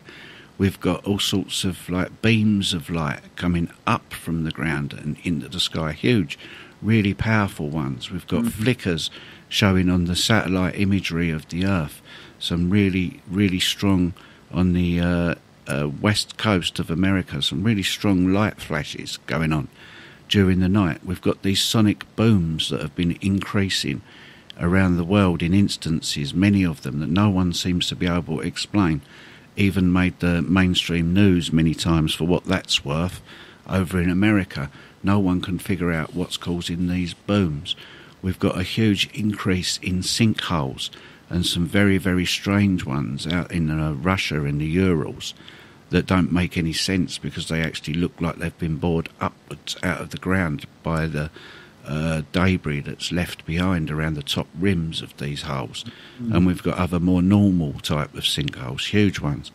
We've got all sorts of like beams of light coming up from the ground and into the sky, huge, really powerful ones. We've got flickers showing on the satellite imagery of the Earth, some really, really strong on the west coast of America, some really strong light flashes going on. during the night. We've got these sonic booms that have been increasing around the world in instances, many of them that no one seems to be able to explain. Even made the mainstream news many times for what that's worth. Over in America, no one can figure out what's causing these booms. We've got a huge increase in sinkholes, and some very, very strange ones out in Russia in the Urals that don't make any sense, because they actually look like they've been bored upwards out of the ground by the debris that's left behind around the top rims of these holes. And we've got other more normal type of sinkholes, huge ones.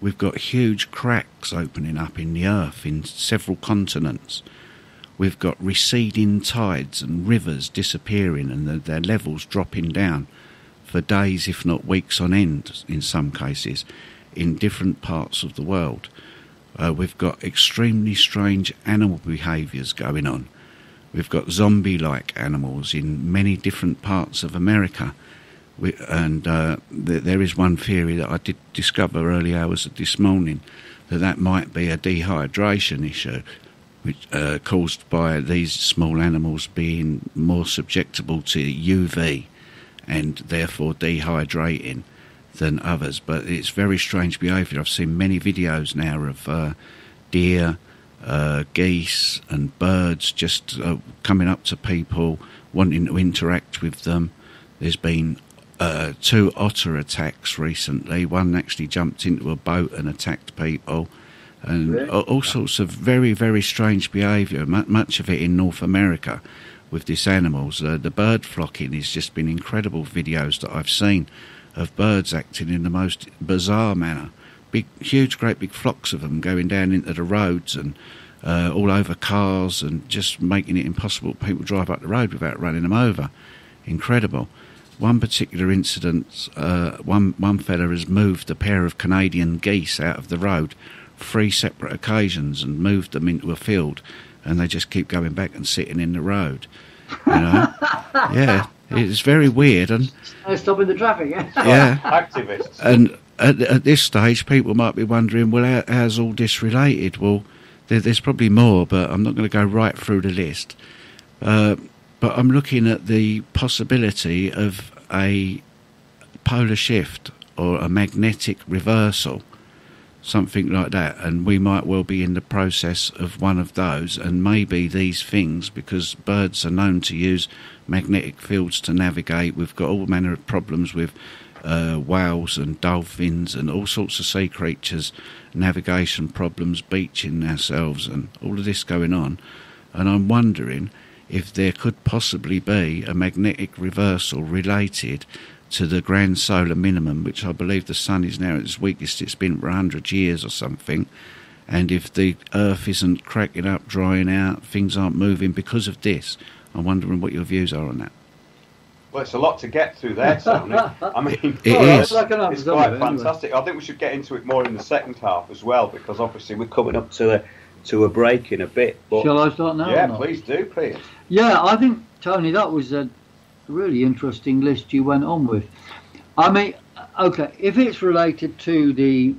We've got huge cracks opening up in the earth in several continents. We've got receding tides and rivers disappearing, and their levels dropping down for days, if not weeks on end in some cases, in different parts of the world. We've got extremely strange animal behaviours going on. We've got zombie-like animals in many different parts of America. There is one theory that I did discover early hours of this morning, that might be a dehydration issue, which caused by these small animals being more susceptible to UV and therefore dehydrating than others. But it's very strange behaviour. I've seen many videos now of deer, geese and birds just coming up to people, wanting to interact with them. There's been 2 otter attacks recently. One actually jumped into a boat and attacked people, and really? All sorts of very, very strange behaviour, much of it in North America with these animals. The bird flocking has just been incredible videos that I've seen of birds acting in the most bizarre manner. Huge, great big flocks of them going down into the roads and all over cars, and just making it impossible for people to drive up the road without running them over. Incredible. One particular incident, one fella has moved a pair of Canadian geese out of the road 3 separate occasions and moved them into a field, and they just keep going back and sitting in the road. You know? Yeah, it's very weird. And stopping the traffic. Yeah, activists. And at this stage, people might be wondering, well, how's all this related? Well, there's probably more, but I'm not going to go right through the list. But I'm looking at the possibility of a polar shift or a magnetic reversal, something like that, and we might well be in the process of one of those. And maybe these things, because birds are known to use magnetic fields to navigate, we've got all manner of problems with whales and dolphins and all sorts of sea creatures, navigation problems, beaching ourselves and all of this going on. And I'm wondering if there could possibly be a magnetic reversal related to the grand solar minimum, which I believe the sun is now at its weakest it's been for 100 years or something. And if the earth isn't cracking up, drying out, things aren't moving because of this. I'm wondering what your views are on that. Well, it's a lot to get through there, Tony. I mean, it's quite fantastic. I think we should get into it more in the second half as well, because obviously we're coming up to a break in a bit. But shall I start now? Yeah, please do, Piers. Yeah, I think, Tony, that was a really interesting list you went on with. I mean, okay, if it's related to the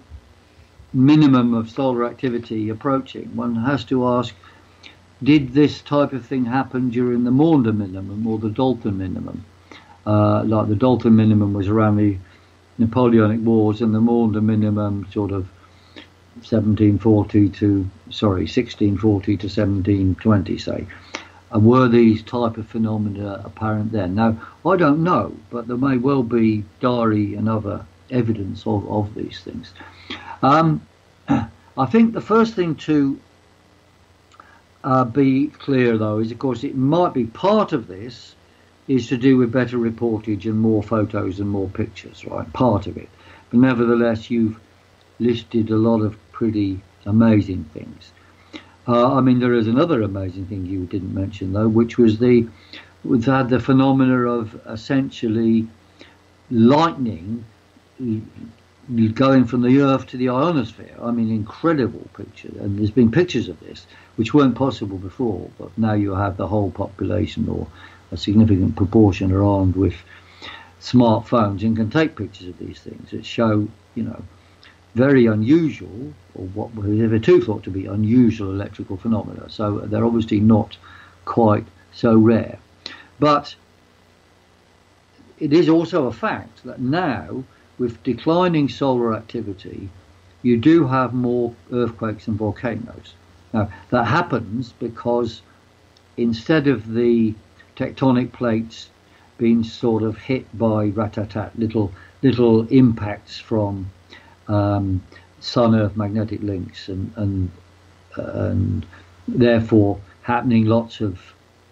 minimum of solar activity approaching, one has to ask, did this type of thing happen during the Maunder minimum or the Dalton minimum? Like the Dalton minimum was around the Napoleonic Wars, and the Maunder minimum sort of 1640 to 1720, say. Were these type of phenomena apparent then? Now, I don't know, but there may well be diary and other evidence of these things. I think the first thing to be clear, though, is, of course, it might be part of this is to do with better reportage and more photos and more pictures, right? Part of it. But nevertheless, you've listed a lot of pretty amazing things. I mean, there is another amazing thing you didn't mention, though, which was the phenomena of essentially lightning going from the Earth to the ionosphere. I mean, incredible picture. And there's been pictures of this, which weren't possible before, but now you have the whole population, or a significant proportion, are armed with smartphones and can take pictures of these things that show, very unusual, or what were hitherto thought to be unusual electrical phenomena. So they're obviously not quite so rare. But it is also a fact that now, with declining solar activity, you do have more earthquakes and volcanoes. Now, that happens because instead of the tectonic plates being sort of hit by rat-tat-tat, little impacts from Sun-Earth magnetic links, and therefore happening lots of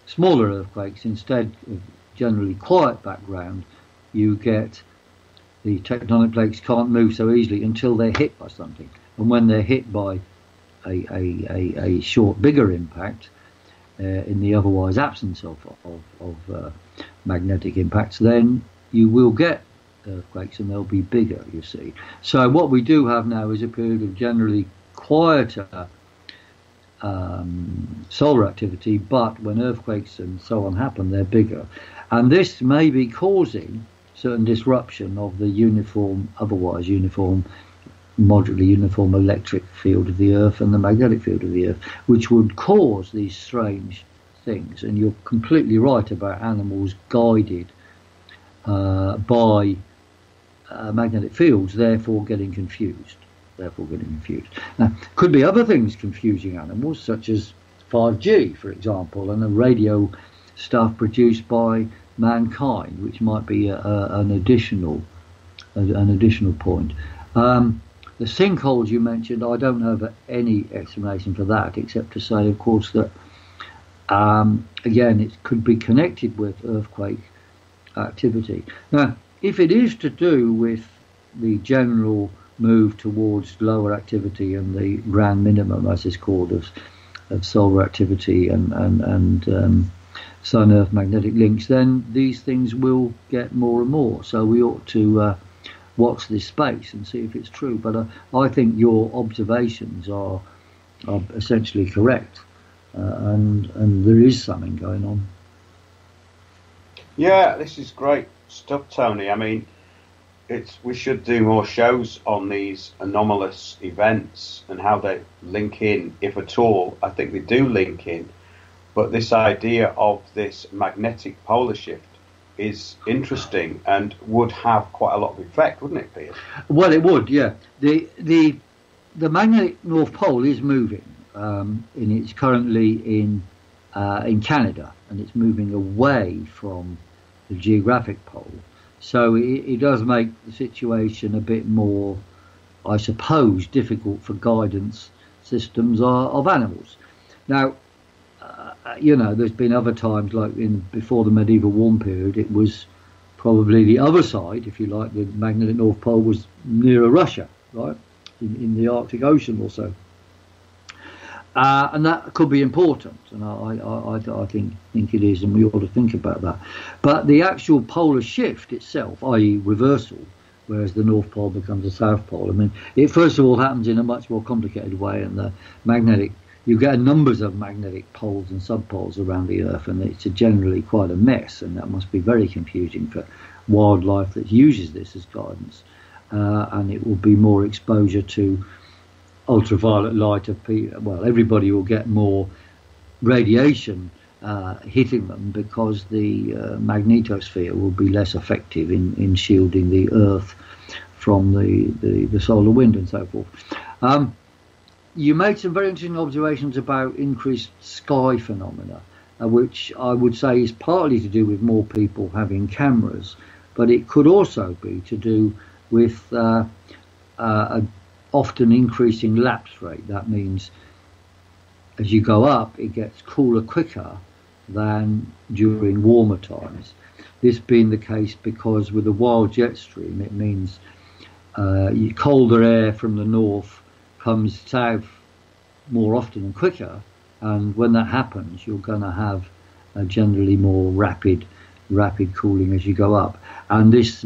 smaller earthquakes, instead of generally quiet background, you get the tectonic plates can't move so easily until they're hit by something. And when they're hit by a short, bigger impact, in the otherwise absence of magnetic impacts, then you will get earthquakes, and they'll be bigger, you see. So what we do have now is a period of generally quieter solar activity, but when earthquakes and so on happen, they're bigger. And this may be causing certain disruption of the otherwise uniform, moderately uniform electric field of the Earth and the magnetic field of the Earth, which would cause these strange things. And you're completely right about animals guided by magnetic fields, therefore getting confused. Now, could be other things confusing animals, such as 5G, for example, and the radio stuff produced by mankind, which might be an additional point. The sinkholes you mentioned, I don't have any explanation for that, except to say, of course, that again, it could be connected with earthquake activity. Now, if it is to do with the general move towards lower activity and the grand minimum, as is called, of solar activity and Sun-Earth magnetic links, then these things will get more and more. So we ought to watch this space and see if it's true. But I think your observations are essentially correct, and there is something going on. Yeah, this is great stuff, Tony. I mean, we should do more shows on these anomalous events and how they link in, if at all. I think they do link in, but this idea of this magnetic polar shift is interesting and would have quite a lot of effect, wouldn't it, Piers? Well, it would, yeah. The magnetic North Pole is moving, and it's currently in Canada, and it's moving away from the geographic pole. So it does make the situation a bit more, I suppose, difficult for guidance systems of animals. Now, there's been other times, like before the medieval warm period, it was probably the other side, if you like. The magnetic North Pole was nearer Russia, right, in the Arctic Ocean or so. And that could be important, and I think it is, and we ought to think about that. But the actual polar shift itself, i.e. reversal, whereas the North Pole becomes the South Pole, I mean, it first of all happens in a much more complicated way, and you get numbers of magnetic poles and subpoles around the Earth, and it's generally quite a mess, and that must be very confusing for wildlife that uses this as guidance. And it will be more exposure to ultraviolet light everybody will get more radiation hitting them, because the magnetosphere will be less effective in shielding the Earth from the solar wind and so forth. You made some very interesting observations about increased sky phenomena, which I would say is partly to do with more people having cameras, but it could also be to do with a often increasing lapse rate. That means as you go up, it gets cooler quicker than during warmer times. This being the case because with the wild jet stream, it means colder air from the north comes south more often and quicker, and when that happens, you're going to have a generally more rapid cooling as you go up. And this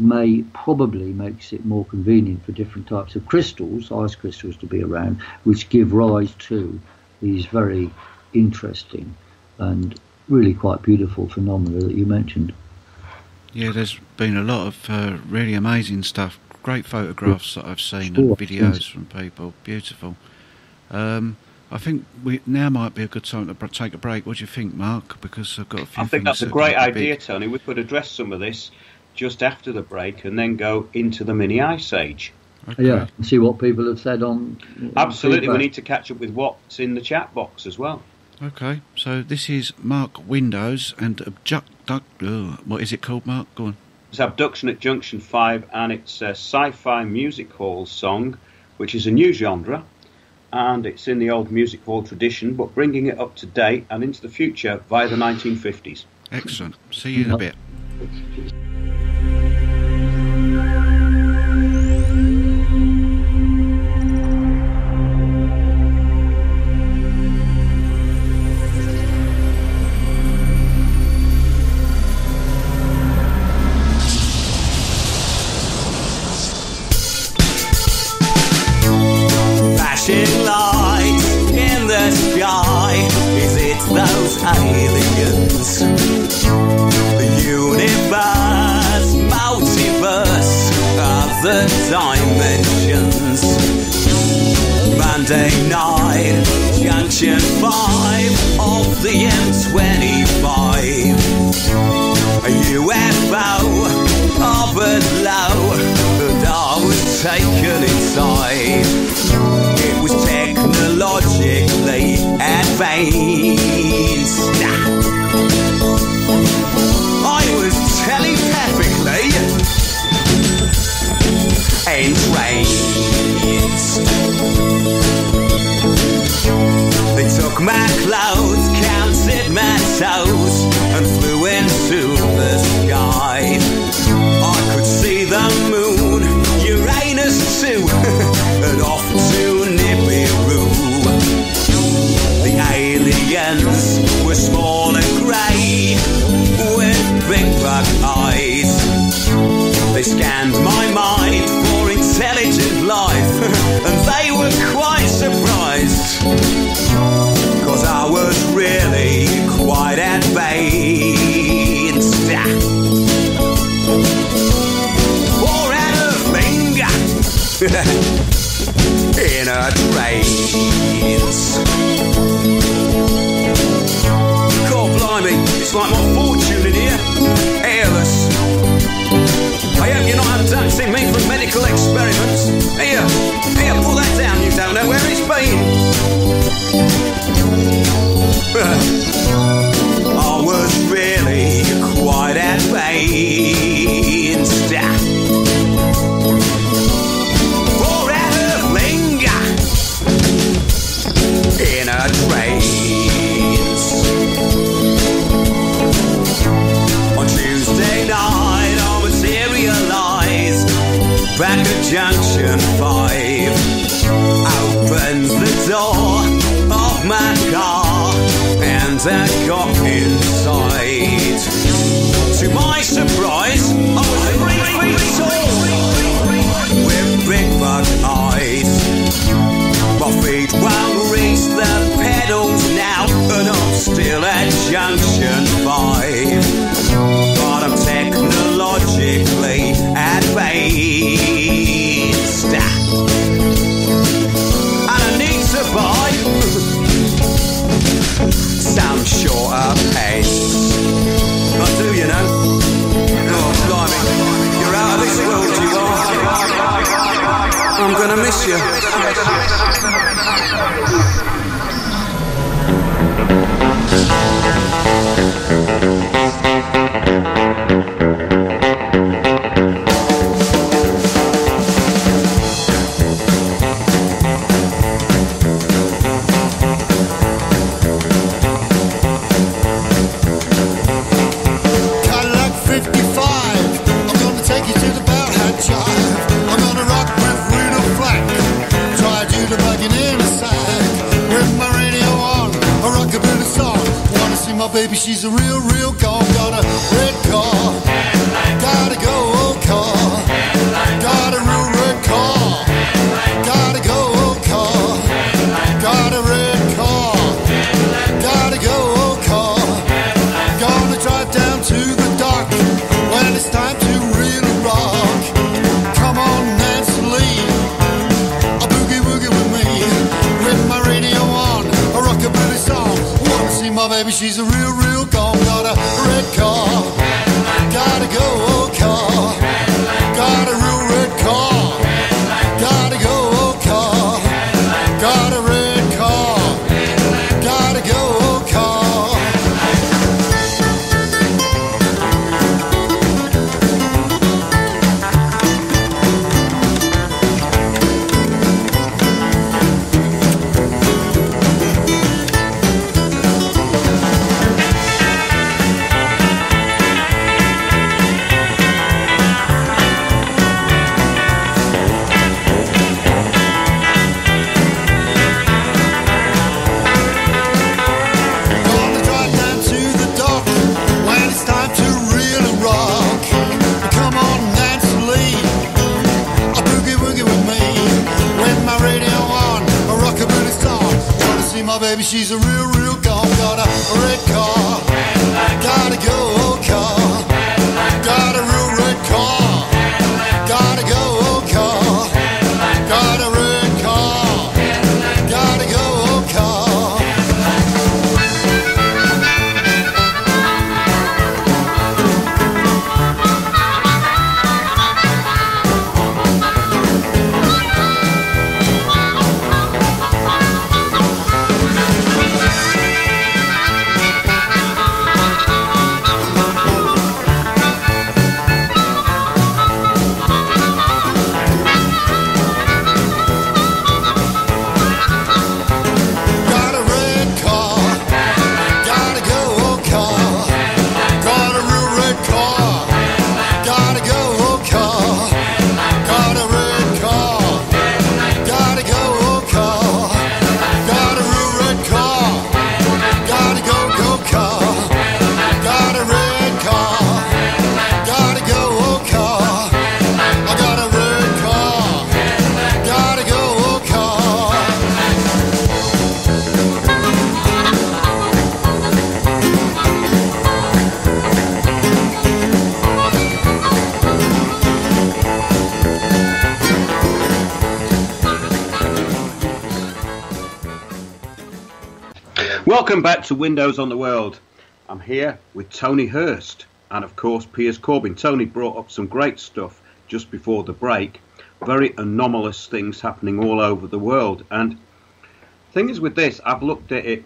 probably makes it more convenient for different types of crystals, ice crystals, to be around, which give rise to these very interesting and really quite beautiful phenomena that you mentioned. Yeah, there's been a lot of really amazing stuff great photographs that I've seen Sure. and videos from people. Beautiful. I think now might be a good time to take a break. What do you think, Mark? Because I've got a few I think things that's a that great might be idea, big. Tony. We could address some of this just after the break and then go into the mini ice age. Okay. Yeah, and see what people have said on. Absolutely, we feedback. need to catch up with what's in the chat box as well. Okay, so this is Mark Windows and what is it called, Mark? Go on. It's Abduction at Junction 5, and it's a sci-fi music hall song, which is a new genre, and it's in the old music hall tradition, but bringing it up to date and into the future via the 1950s. Excellent. See you in a bit. Flashing lights in the sky, is it those aliens? The universe, multiverse, other dimensions. Monday night, junction 5 of the M25. A UFO hovered low, and I was taken inside. It was technologically advanced. I was telepathically entranced. They took my clothes, counted my toes, and flew into the sky. I could see the moon, Uranus too, and off to Nibiru. The aliens were small and grey, with big bug eyes. They scanned my mind for intelligent life, and they were quite surprised, 'cause I was really quite advanced. Or an earthling in a trance. God blimey, it's like my fortune in here, airless. I hope you're not abducting me for medical experiments. Here, pull that down, you don't know where it's been. I was really quite advanced. For an earthling in a trance. On Tuesday night, I materialised back at Junction 5. Opens the door of my car, and I got inside. To my surprise, I was 3 feet tall, with big bug eyes. My feet won't reach the pedals now, and I'm still at Junction 5. But I'm technologically advanced. And I need to buy some shorter pants. I do, you know. Oh, blimey. You're out of this world, you are. I'm gonna miss you. Cadillac 55, I'm gonna take you to the Bellhead Jive. I'm gonna rock with Rudolph Flack, try to do the bugging in a sack. With my radio on, a rockabilly song. Wanna see my baby, she's a real gone. Got a red car, gotta go, old car. Got a real red car, gotta go, old car. Got a red car, gotta go, old car. Gonna drive down to the dock when it's time to really rock. Come on see my baby, she's a real, real gone. Got a red car, gotta go, oh car. Got a real red car, gotta go, oh car. Got a red car, gotta go, oh car. Gonna drive down to the dock when it's time to really rock. Come on, Nancy, a boogie woogie with me. With my radio on, a rockabilly song. Wanna see my baby, she's a real, real gone. Got a red car, gotta go, oh car. Got a real red car, gotta go, oh car. Got a red car, gotta go, oh car. Got a red car, gotta go, oh car. Got a real red car, gotta go, oh car. Got a red car, gotta go, oh car. Got a real red car, gotta go, go car. Got a red car, gotta go, oh car. I got a red car, gotta go, oh car. Welcome back to Windows on the World. I'm here with Tony Hurst and, of course, Piers Corbyn. Tony brought up some great stuff just before the break. Very anomalous things happening all over the world. And the thing is with this, I've looked at it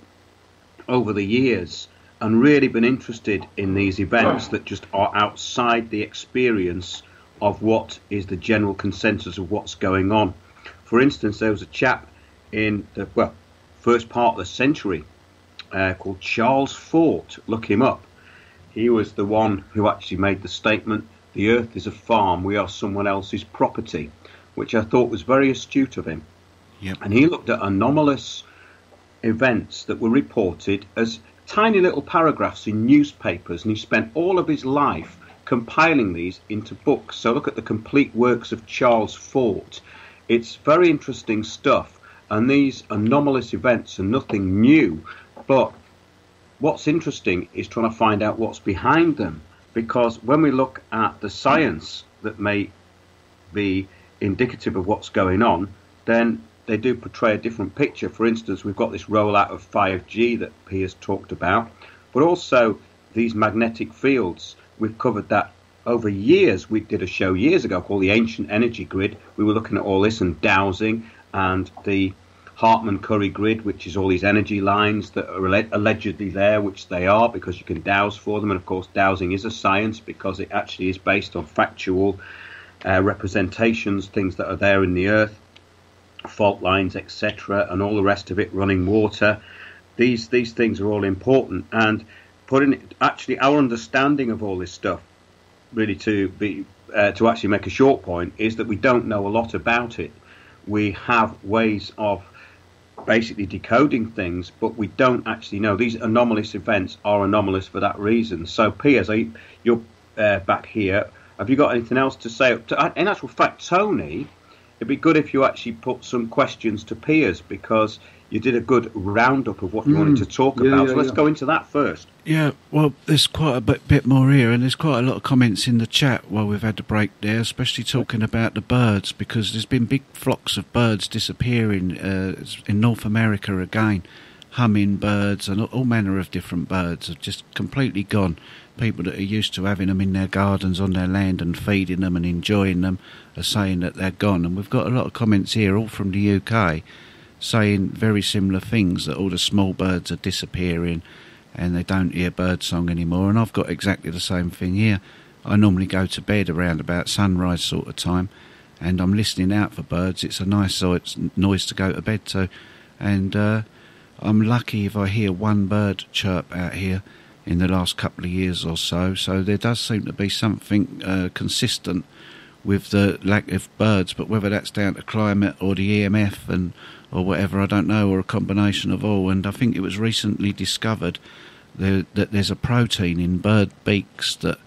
over the years and really been interested in these events that just are outside the experience of what is the general consensus of what's going on. For instance, there was a chap in the first part of the century called Charles Fort. Look him up. He was the one who actually made the statement, "The earth is a farm, we are someone else's property," which I thought was very astute of him. Yep. And he looked at anomalous events that were reported as tiny little paragraphs in newspapers, and he spent all of his life compiling these into books. So look at the complete works of Charles Fort. It's very interesting stuff, and these anomalous events are nothing new, but what's interesting is trying to find out what's behind them, because when we look at the science that may be indicative of what's going on, then they do portray a different picture. For instance, we've got this rollout of 5G that Piers talked about, but also these magnetic fields. We've covered that over years. We did a show years ago called The Ancient Energy Grid. We were looking at all this and dowsing, and the Hartman-Curry grid, which is all these energy lines that are allegedly there, which they are, because you can dowse for them. And of course, dowsing is a science because it actually is based on factual representations, things that are there in the earth, fault lines, etc., and all the rest of it, running water. These things are all important, and putting it, actually our understanding of all this stuff, really to actually make a short point, is that we don't know a lot about it. We have ways of basically decoding things, but we don't actually know. These anomalous events are anomalous for that reason. So, Piers, you're back here. Have you got anything else to say? In actual fact, Tony, it'd be good if you actually put some questions to Piers, because you did a good roundup of what you wanted to talk about. So let's go into that first. Yeah, well, there's quite a bit more here, and there's quite a lot of comments in the chat while we've had the break there, especially talking about the birds, because there's been big flocks of birds disappearing in North America again. hummingbirds and all manner of different birds have just completely gone. People that are used to having them in their gardens on their land and feeding them and enjoying them are saying that they're gone. And we've got a lot of comments here, all from the UK, saying very similar things, that all the small birds are disappearing and they don't hear birdsong anymore. And I've got exactly the same thing here. I normally go to bed around about sunrise sort of time, and I'm listening out for birds. It's a nice noise to go to bed to, and I'm lucky if I hear one bird chirp out here in the last couple of years or so. So there does seem to be something consistent with the lack of birds, but whether that's down to climate or the EMF or whatever, I don't know, or a combination of all. And I think it was recently discovered that there's a protein in bird beaks that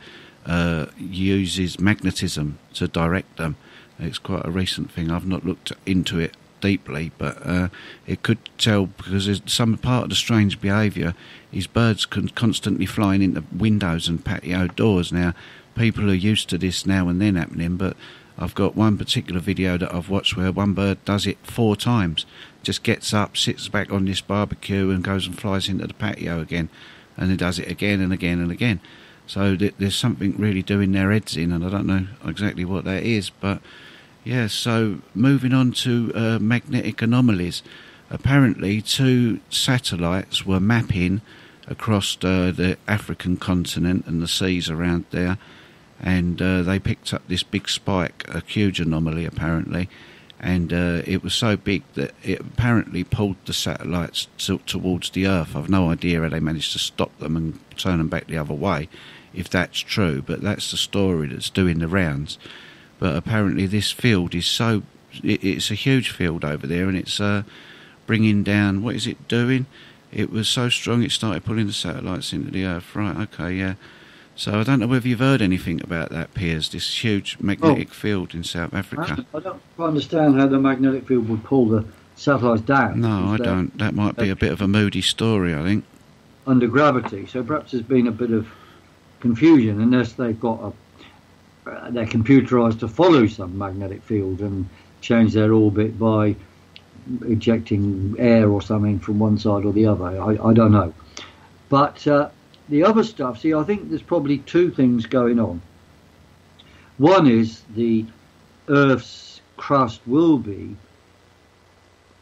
uses magnetism to direct them. It's quite a recent thing. I've not looked into it deeply, but it could tell, because there's some part of the strange behaviour is birds constantly flying into windows and patio doors. Now, people are used to this now and then happening, but I've got one particular video that I've watched where one bird does it 4 times, just gets up, sits back on this barbecue and goes and flies into the patio again, and then does it again and again and again. So there's something really doing their heads in, and I don't know exactly what that is, but yeah. So moving on to magnetic anomalies. Apparently 2 satellites were mapping across the African continent and the seas around there, and they picked up this big spike, a huge anomaly apparently, and it was so big that it apparently pulled the satellites towards the Earth. I've no idea how they managed to stop them and turn them back the other way, if that's true, but that's the story that's doing the rounds. But apparently this field is it's a huge field over there, and it's bringing down, what is it doing? It was so strong it started pulling the satellites into the Earth. Right, okay, yeah. So I don't know whether you've heard anything about that, Piers, this huge magnetic field in South Africa. I don't understand how the magnetic field would pull the satellites down. No, I don't. That might be a bit of a moody story, I think. Under gravity, so perhaps there's been a bit of confusion, unless they've got they're computerized to follow some magnetic field and change their orbit by ejecting air or something from one side or the other. I don't know. But the other stuff, see, I think there's probably 2 things going on. One is the Earth's crust will be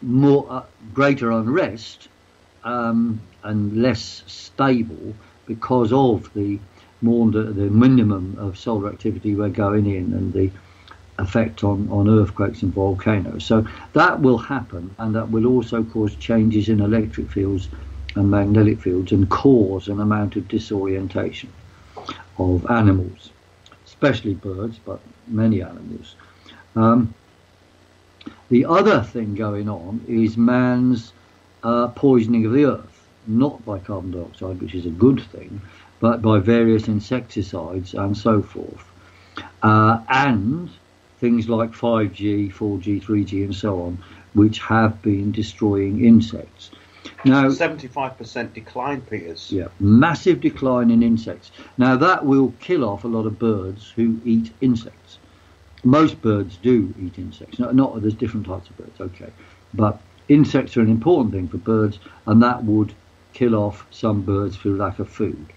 more greater unrest and less stable because of the minimum of solar activity we're going in and the effect on earthquakes and volcanoes. So that will happen, and that will also cause changes in electric fields and magnetic fields and cause an amount of disorientation of animals, especially birds, but many animals. The other thing going on is man's poisoning of the earth, not by carbon dioxide, which is a good thing, but by various insecticides and so forth, and things like 5G, 4G, 3G and so on, which have been destroying insects. Now, 75% decline, Peters. Yeah, massive decline in insects. Now that will kill off a lot of birds who eat insects. Most birds do eat insects. Not there's different types of birds, okay, but insects are an important thing for birds, and that would kill off some birds through lack of food.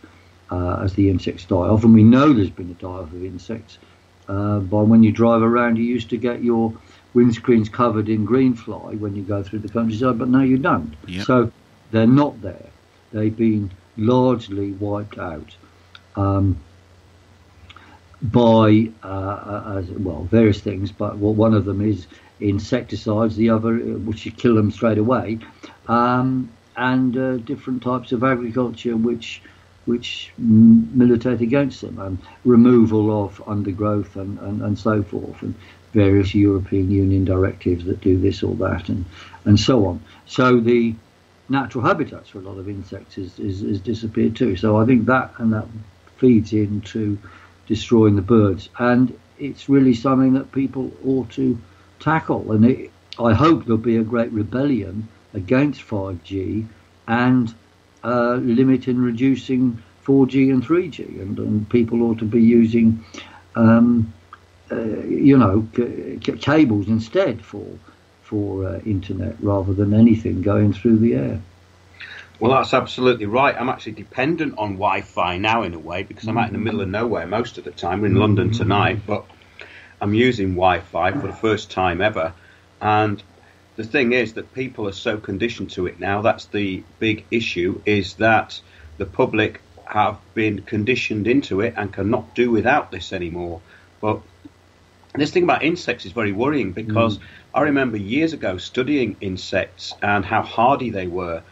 As the insects die off, and we know there's been a die-off of insects. By when you drive around, you used to get your windscreens covered in green fly when you go through the countryside, but now you don't. Yep. So they're not there. They've been largely wiped out by various things, but one of them is insecticides, the other which you kill them straight away, and different types of agriculture which militate against them, and removal of undergrowth and so forth, and various European Union directives that do this or that and so on. So the natural habitats for a lot of insects is disappeared too. So I think that feeds into destroying the birds, and it's really something that people ought to tackle. And I hope there'll be a great rebellion against 5G and limit and reducing 4G and 3G, and people ought to be using cables instead for internet rather than anything going through the air. Well, that's absolutely right. I'm actually dependent on Wi-Fi now in a way because I'm out in the middle of nowhere most of the time. We're in London tonight, but I'm using Wi-Fi for the first time ever. And the thing is that people are so conditioned to it now. That's the big issue, is that the public have been conditioned into it and cannot do without this anymore. But this thing about insects is very worrying because I remember years ago studying insects and how hardy they were.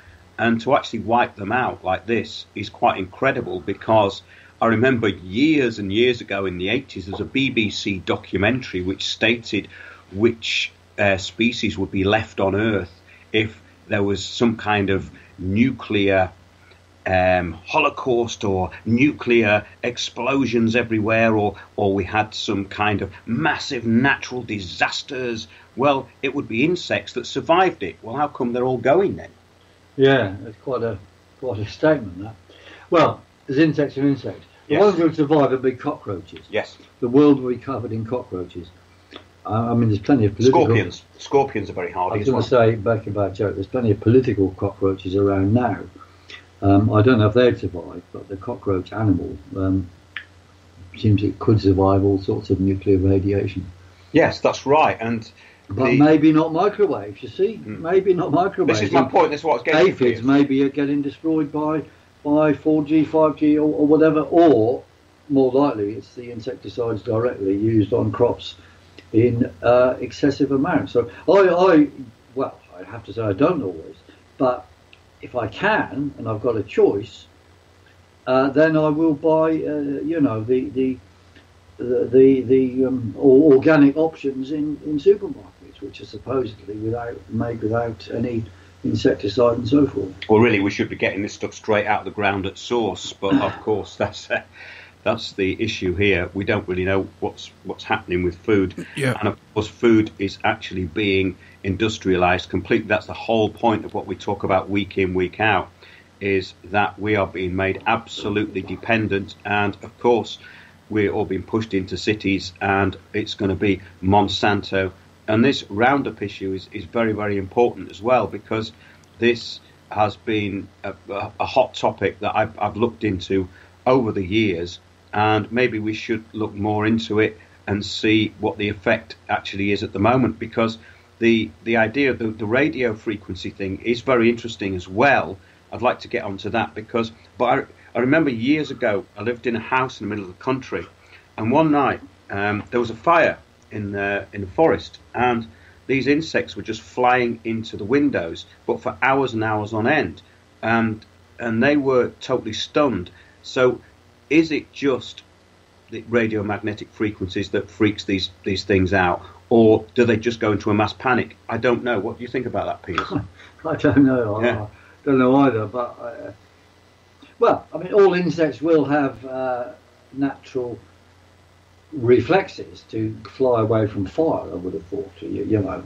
And to actually wipe them out like this is quite incredible because I remember years and years ago in the 80s, there's a BBC documentary which stated which species would be left on Earth if there was some kind of nuclear holocaust or nuclear explosions everywhere, or we had some kind of massive natural disasters. Well, it would be insects that survived it. Well, how come they're all going then? Yeah, it's quite a statement, that. Well, there's insects and insects. The Yes. ones that would survive would be cockroaches. Yes. The world will be covered in cockroaches. I mean, there's plenty of political... Scorpions are very I hardy was as going well. to say, back about joke, there's plenty of political cockroaches around now. I don't know if they'd survive, but the cockroach animal seems it could survive all sorts of nuclear radiation. Yes, that's right. And But maybe not microwaves, you see? Maybe not microwaves. this is my point. This is what I was getting Aphids to. maybe are getting destroyed by 4G, 5G or whatever, or more likely it's the insecticides directly used on crops in excessive amounts. So I have to say I don't always, but if I can and I've got a choice, then I will buy the organic options in supermarkets, which are supposedly made without any insecticide and so forth. Well, really, we should be getting this stuff straight out of the ground at source, but of course that's the issue here. We don't really know what's happening with food, and of course, food is actually being industrialized completely. That's the whole point of what we talk about week in, week out, is that we are being made absolutely dependent, and of course, we're all being pushed into cities, and it's going to be Monsanto. And this Roundup issue is very, very important as well, because this has been a hot topic that I've looked into over the years, and maybe we should look more into it and see what the effect actually is at the moment, because the idea of the radio frequency thing is very interesting as well. I'd like to get onto that but I remember years ago I lived in a house in the middle of the country, and one night there was a fire in the forest, and these insects were just flying into the windows, but for hours and hours on end, and they were totally stunned. So is it just the radiomagnetic frequencies that freaks these things out, or do they just go into a mass panic? I don't know. What do you think about that, Piers? I don't know. Yeah. I don't know either. But well, I mean, all insects will have natural reflexes to fly away from fire. I would have thought. You know,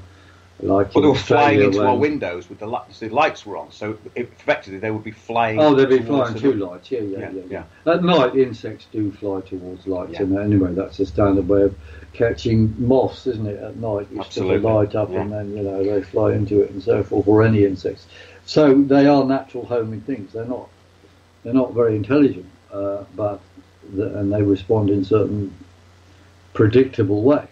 like. Well, they were flying Australia into our when- windows with the lights were on, so effectively they would be flying. Oh, they'd be towards flying the- to lights. Yeah. Yeah. At night, insects do fly towards lights, Yeah. and anyway, that's a standard way of catching moths, isn't it? At night, you stick a Absolutely. light up, Yeah. and then they fly into it and so forth, or any insects. So they are natural homing things. They're not very intelligent, but and they respond in certain predictable ways.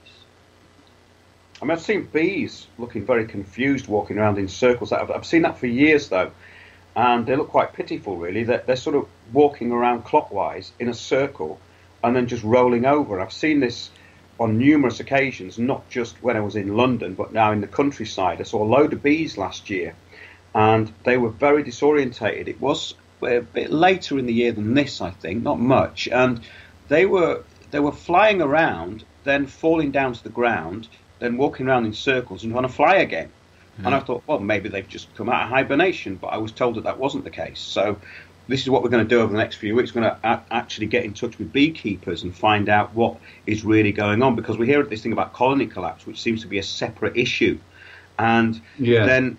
I mean, I've seen bees looking very confused, walking around in circles. I've seen that for years, though, and they look quite pitiful, really. They're sort of walking around clockwise in a circle and then just rolling over. I've seen this on numerous occasions, not just when I was in London, but now in the countryside. I saw a load of bees last year, and they were very disorientated. It was a bit later in the year than this, I think, not much, and they were flying around, then falling down to the ground, then walking around in circles and trying to fly again. And I thought, well, maybe they've just come out of hibernation, but I was told that wasn't the case. So this is what we're going to do over the next few weeks. We're going to actually get in touch with beekeepers and find out what is really going on, because we hear this thing about colony collapse, which seems to be a separate issue. And then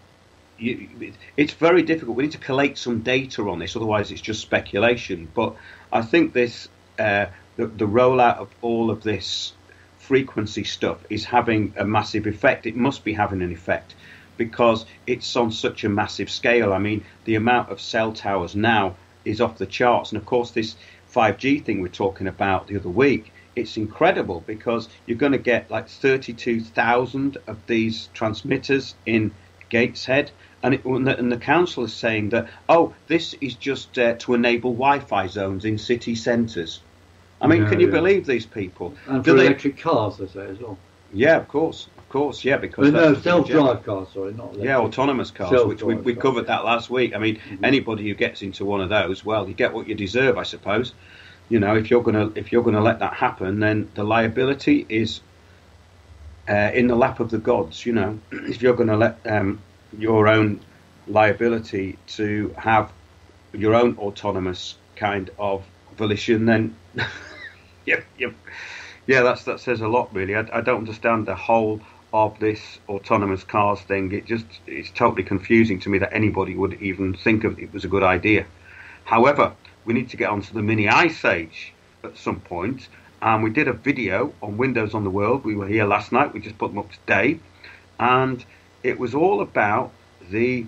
it's very difficult. We need to collate some data on this, otherwise it's just speculation. But I think this the rollout of all of this frequency stuff is having a massive effect. It must be having an effect, because it's on such a massive scale. I mean, the amount of cell towers now is off the charts. And of course, this 5G thing we're talking about the other week, it's incredible because you're going to get like 32,000 of these transmitters in Gateshead. And the council is saying that, oh, this is just to enable Wi-Fi zones in city centres. I mean, can you believe these people? And for electric cars, they say, as well. Yeah, of course, yeah, because no, self-drive cars, sorry, not electric. Yeah, autonomous cars, which we covered that last week. I mean, anybody who gets into one of those, well, you get what you deserve, I suppose. You know, if you're gonna let that happen, then the liability is in the lap of the gods. You know, if you're going to let your own liability to have your own autonomous kind of volition, then that says a lot, really. I don't understand the whole of this autonomous cars thing. It's totally confusing to me that anybody would even think of it was a good idea. However, we need to get onto the mini ice age at some point, and we did a video on Windows on the World. We were here last night. We just put them up today, and it was all about the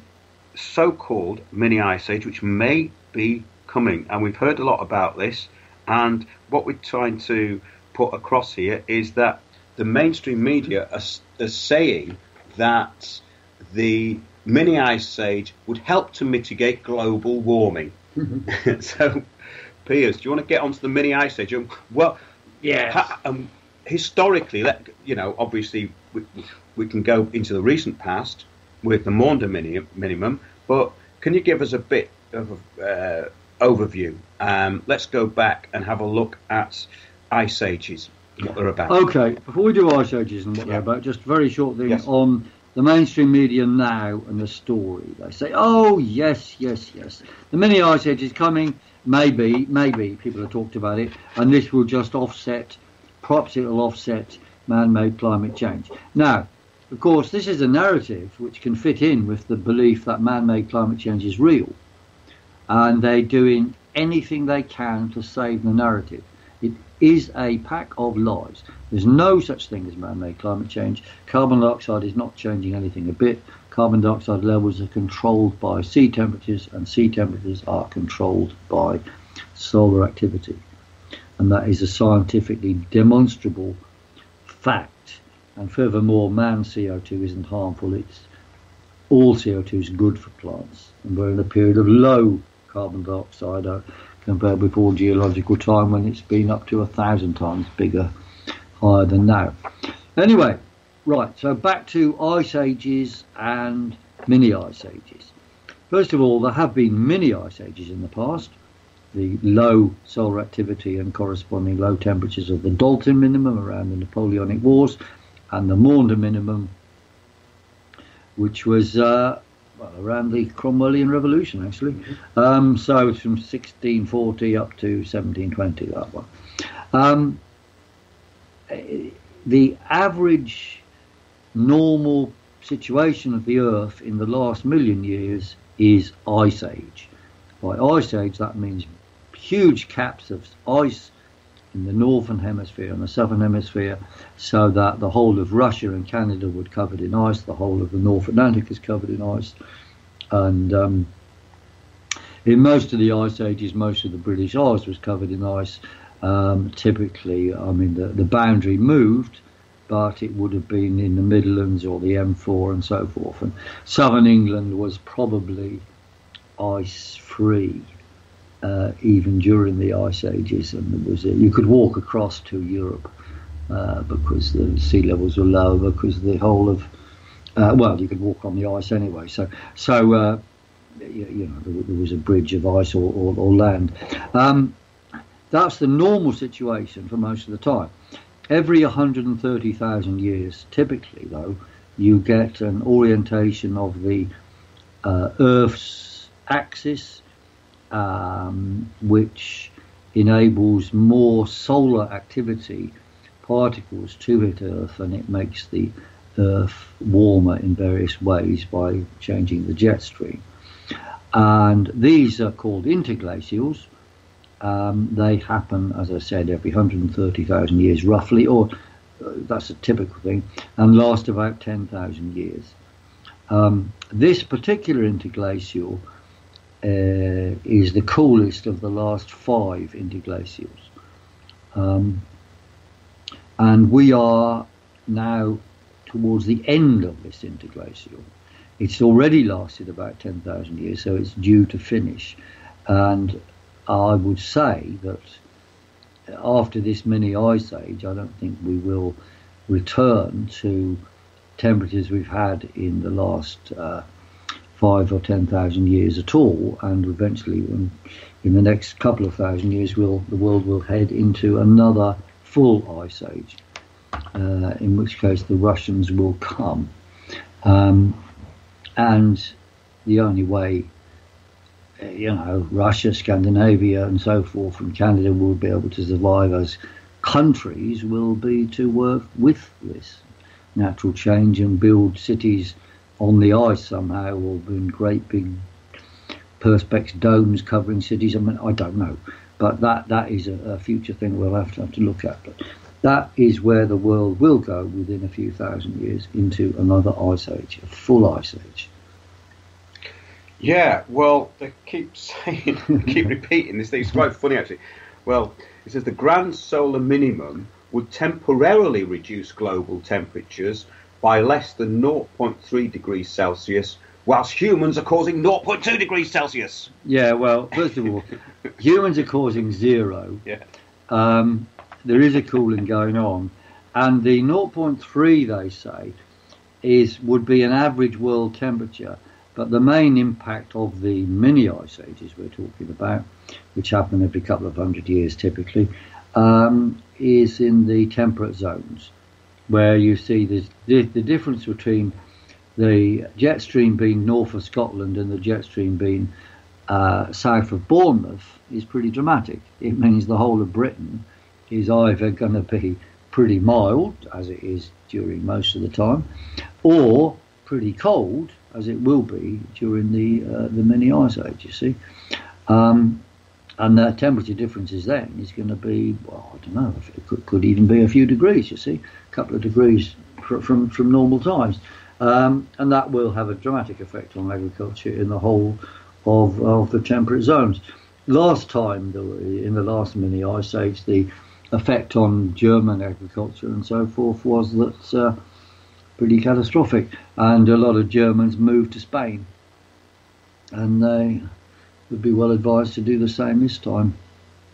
so-called mini ice age, which may be coming, and we've heard a lot about this. And what we're trying to put across here is that the mainstream media are saying that the mini ice age would help to mitigate global warming. So, Piers, do you want to get onto the mini ice age? Well, yeah. Historically, obviously we can go into the recent past with the Maunder minimum, but can you give us a bit of an overview? Let's go back and have a look at ice ages and what they're about. Okay, before we do ice ages and what they're about, just a very short thing on the mainstream media now and the story. They say, oh, yes. The mini ice age is coming. Maybe people have talked about it, and this will just perhaps it will offset man-made climate change. Now, of course, this is a narrative which can fit in with the belief that man-made climate change is real, and they're doing anything they can to save the narrative. It is a pack of lies. There's no such thing as man-made climate change. Carbon dioxide is not changing anything a bit. Carbon dioxide levels are controlled by sea temperatures, and sea temperatures are controlled by solar activity. And that is a scientifically demonstrable fact. And furthermore, man CO2 isn't harmful. All CO2 is good for plants. And we're in a period of low carbon dioxide compared with all geological time, when it's been up to 1,000 times bigger, higher than now. Anyway, right, so back to ice ages and mini ice ages. First of all, there have been mini ice ages in the past. The low solar activity and corresponding low temperatures of the Dalton minimum around the Napoleonic Wars, and the Maunder minimum, which was around the Cromwellian Revolution, actually. So it's from 1640 up to 1720, that one. The average normal situation of the Earth in the last million years is ice age. By ice age, that means huge caps of ice in the northern hemisphere and the southern hemisphere, so that the whole of Russia and Canada were covered in ice, the whole of the North Atlantic is covered in ice, and in most of the ice ages, most of the British Isles was covered in ice. Typically, I mean, the boundary moved, but it would have been in the Midlands or the M4 and so forth, and southern England was probably ice-free even during the ice ages, and there was you could walk across to Europe because the sea levels were low, because the whole of you could walk on the ice anyway. So there was a bridge of ice or land. That's the normal situation for most of the time. Every 130,000 years, typically, though, you get an orientation of the Earth's axis, which enables more solar activity particles to hit Earth, and it makes the Earth warmer in various ways by changing the jet stream. And these are called interglacials. They happen, as I said, every 130,000 years roughly, or that's a typical thing, and last about 10,000 years. This particular interglacial is the coolest of the last 5 interglacials. And we are now towards the end of this interglacial. It's already lasted about 10,000 years, so it's due to finish. And I would say that after this mini ice age, I don't think we will return to temperatures we've had in the last 5 or 10,000 years at all. And eventually, in the next couple of thousand years, the world will head into another full ice age, in which case the Russians will come. And the only way, Russia, Scandinavia and so forth and Canada will be able to survive as countries will be to work with this natural change and build cities on the ice somehow, or in great big perspex domes covering cities. I mean, I don't know, but that is a future thing we'll have to look at. But that is where the world will go within a few thousand years, into another ice age, a full ice age. Yeah, well, they keep repeating this thing. It's quite funny, actually. Well, it says the grand solar minimum would temporarily reduce global temperatures by less than 0.3 degrees Celsius, whilst humans are causing 0.2 degrees Celsius. Yeah, well, first of all, humans are causing 0. Yeah. There is a cooling going on, and the 0.3, they say, would be an average world temperature. But the main impact of the mini ice ages we're talking about, which happen every couple of hundred years typically, is in the temperate zones, where you see the difference between the jet stream being north of Scotland and the jet stream being south of Bournemouth is pretty dramatic. It means the whole of Britain is either going to be pretty mild, as it is during most of the time, or pretty cold, as it will be during the mini ice age, you see. And the temperature differences then is going to be, well, I don't know, it could even be a few degrees, you see, a couple of degrees from normal times. And that will have a dramatic effect on agriculture in the whole of the temperate zones. Last time, in the last mini ice age, the effect on German agriculture and so forth was that pretty catastrophic, and a lot of Germans moved to Spain, and they would be well advised to do the same this time.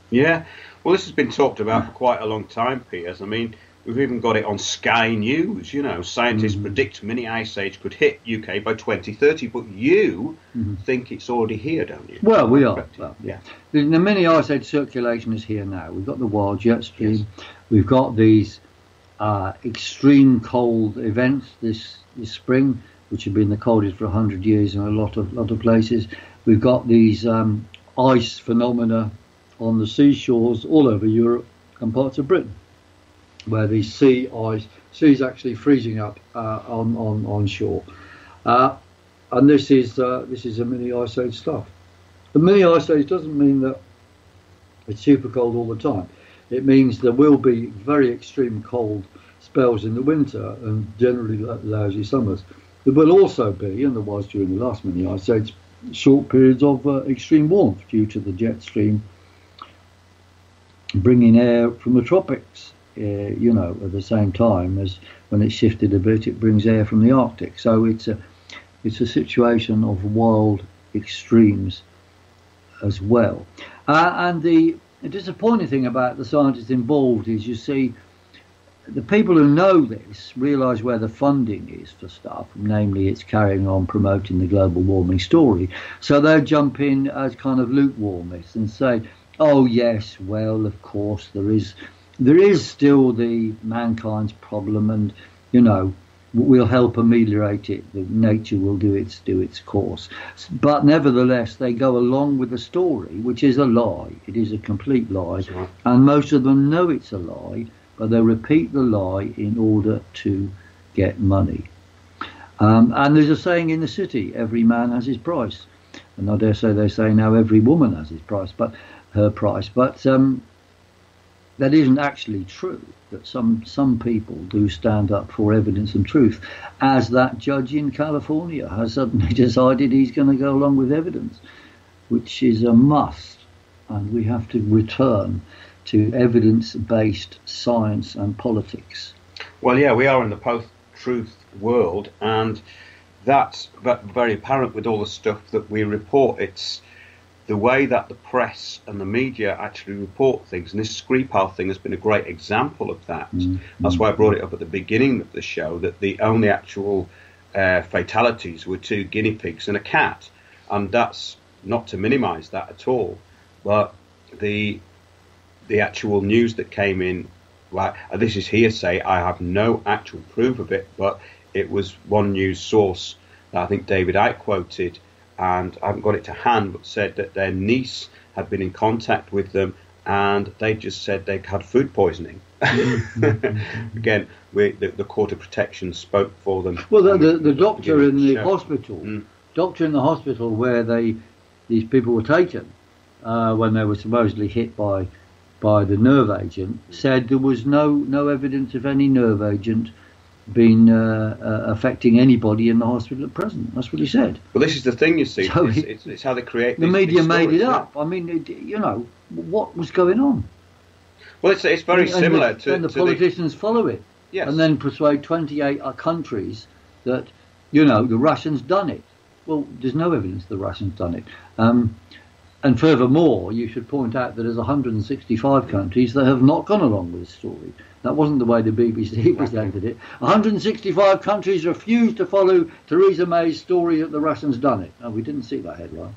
Yeah, well, this has been talked about for quite a long time, Piers. I mean, we've even got it on Sky News. Scientists predict mini ice age could hit UK by 2030, but you think it's already here, don't you? Well, we are. Well, yeah. The mini ice age circulation is here now. We've got the wild jet stream. Yes. We've got these extreme cold events this spring, which have been the coldest for 100 years in a lot of places. We've got these ice phenomena on the seashores all over Europe and parts of Britain, where the sea's actually freezing up on shore, and this is a mini ice age stuff. The mini ice age doesn't mean that it's super cold all the time. It means there will be very extreme cold spells in the winter and generally lousy summers. There will also be, and there was during the last mini ice age, short periods of extreme warmth due to the jet stream bringing air from the tropics. At the same time as when it shifted a bit, it brings air from the Arctic. So it's a situation of wild extremes as well. And the disappointing thing about the scientists involved is, you see, the people who know this realise where the funding is for stuff, namely it's carrying on promoting the global warming story. So they'll jump in as kind of lukewarmists and say, oh yes, well, of course there is still the mankind's problem, and we'll help ameliorate it. The nature will do its course. But nevertheless, they go along with the story, which is a lie. It is a complete lie, right. And most of them know it's a lie, but they repeat the lie in order to get money. And there's a saying in the city: every man has his price. And I dare say they say now every woman has her price. But that isn't actually true, that some people do stand up for evidence and truth, as that judge in California has suddenly decided he's going to go along with evidence, which is a must, and we have to return to evidence-based science and politics. Well, yeah, we are in the post-truth world, and that's very apparent with all the stuff that we report. It's the way that the press and the media actually report things, and this Skripal thing has been a great example of that. That's why I brought it up at the beginning of the show, that the only actual fatalities were 2 guinea pigs and a cat, and that's not to minimise that at all, but the actual news that came in, right, this is hearsay, I have no actual proof of it, but it was one news source that I think David Icke quoted, and I haven't got it to hand, but said that their niece had been in contact with them, and they just said they had food poisoning. Again, the Court of Protection spoke for them. Well, the doctor in the hospital, where these people were taken when they were supposedly hit by the nerve agent, said there was no evidence of any nerve agent been affecting anybody in the hospital at present. That's what he said. Well, this is the thing, you see. So it's how they create. The media made it up. Yeah. I mean, what was going on? Well, it's very similar to. And the politicians follow it. Yes. And then persuade 28 countries that the Russians done it. Well, there's no evidence the Russians done it. And furthermore, you should point out that there's 165 countries that have not gone along with this story. That wasn't the way the BBC presented it. 165 countries refused to follow Theresa May's story that the Russians done it. No, we didn't see that headline.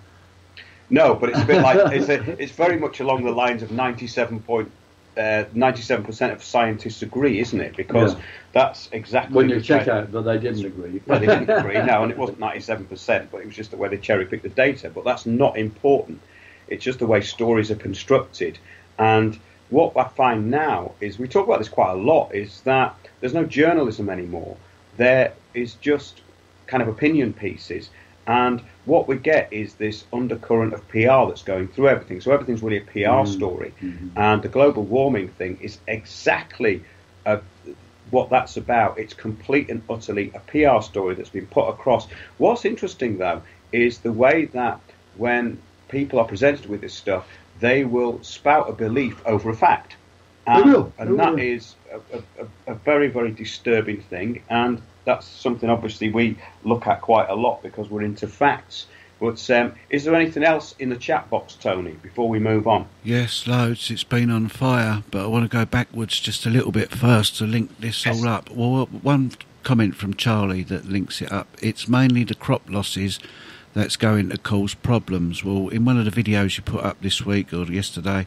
No, but it's a bit like it's very much along the lines of 97% of scientists agree, isn't it? Because that's exactly when you check out that they didn't agree. Well, they didn't agree, no, and it wasn't 97%, but it was just the way they cherry-picked the data. But that's not important. It's just the way stories are constructed. And what I find now is, we talk about this quite a lot, is that there's no journalism anymore. There is just kind of opinion pieces. And what we get is this undercurrent of PR that's going through everything. So everything's really a PR story. And the global warming thing is exactly what that's about. It's complete and utterly a PR story that's been put across. What's interesting, though, is the way that when people are presented with this stuff, they will spout a belief over a fact. And that is a very, very disturbing thing. And that's something, obviously, we look at quite a lot because we're into facts. But is there anything else in the chat box, Tony, before we move on? Yes, loads. It's been on fire. But I want to go backwards just a little bit first to link this all up. Well, one comment from Charlie that links it up. It's mainly the crop losses that's going to cause problems. Well, in one of the videos you put up this week or yesterday,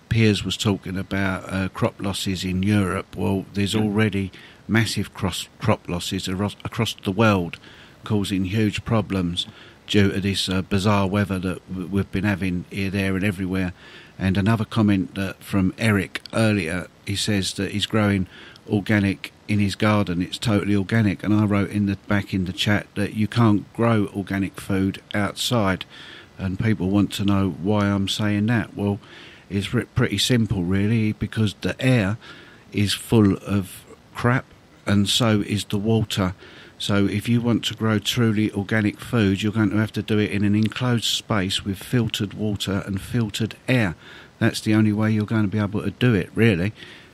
Piers was talking about crop losses in Europe. Well, there's already massive crop losses across the world, causing huge problems due to this bizarre weather that we've been having here, there and everywhere. And another comment from Eric earlier, he says that he's growing organic in his garden. It's totally organic, and I wrote back in the chat that you can't grow organic food outside, and people want to know why I'm saying that. Well, it's pretty simple really, because the air is full of crap and so is the water. So if you want to grow truly organic food, you're going to have to do it in an enclosed space with filtered water and filtered air. That's the only way you're going to be able to do it, really,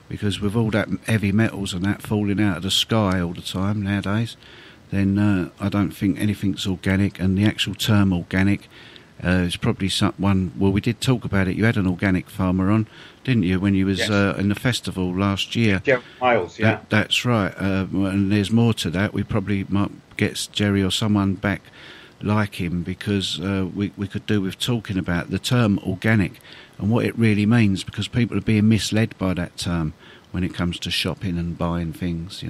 because with all that heavy metals and that falling out of the sky all the time nowadays, then I don't think anything's organic. And the actual term organic is probably someone, well, we did talk about it. You had an organic farmer on, didn't you, when you was in the festival last year? Jerry Miles, yeah. That's right. And there's more to that. We probably might get Jerry or someone back like him, because we could do with talking about the term organic and what it really means, because people are being misled by that term when it comes to shopping and buying things,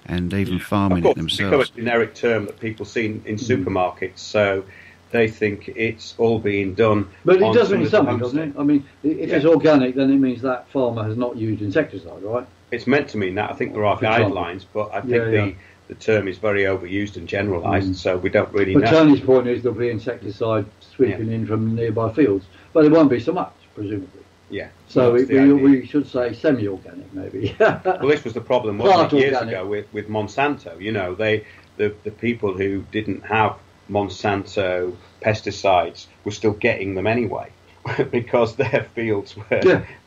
and even farming it themselves. It's become a generic term that people see in supermarkets, so they think it's all being done. But it does mean something, doesn't it? I mean, if it's organic, then it means that farmer has not used insecticide, right? It's meant to mean that. I think there are guidelines, but I think the term is very overused and generalised, so we don't really know. But Tony's point is there'll be insecticide sweeping in from nearby fields, but it won't be so much, presumably. Yeah. So That's the idea. we should say semi-organic, maybe. Well, this was the problem, wasn't Part it, years organic. ago with Monsanto? You know, the people who didn't have Monsanto pesticides were still getting them anyway because their fields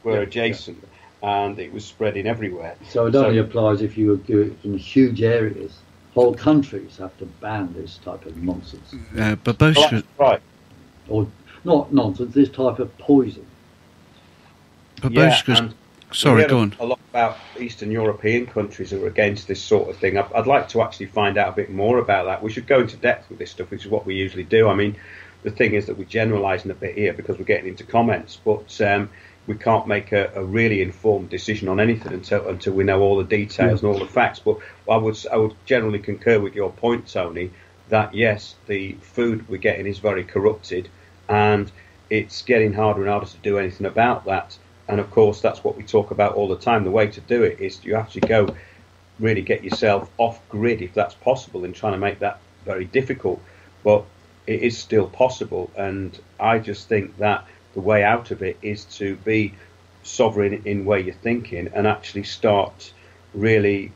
were adjacent and it was spreading everywhere. So it only applies if you do it in huge areas. Whole countries have to ban this type of nonsense. Babushka, Right. Or not nonsense, this type of poison. Babushka's... and Sorry, we heard go on. a lot about Eastern European countries who are against this sort of thing. I'd like to actually find out a bit more about that. We should go into depth with this stuff, which is what we usually do. I mean, the thing is that we're generalising a bit here because we're getting into comments, but we can't make a really informed decision on anything until we know all the details and all the facts. But I would generally concur with your point, Tony, that yes, the food we're getting is very corrupted, and it's getting harder and harder to do anything about that. And of course, that's what we talk about all the time. The way to do it is you have to go really get yourself off grid if that's possible, and trying to make that very difficult. But it is still possible, and I just think that the way out of it is to be sovereign in where you're thinking and actually start really,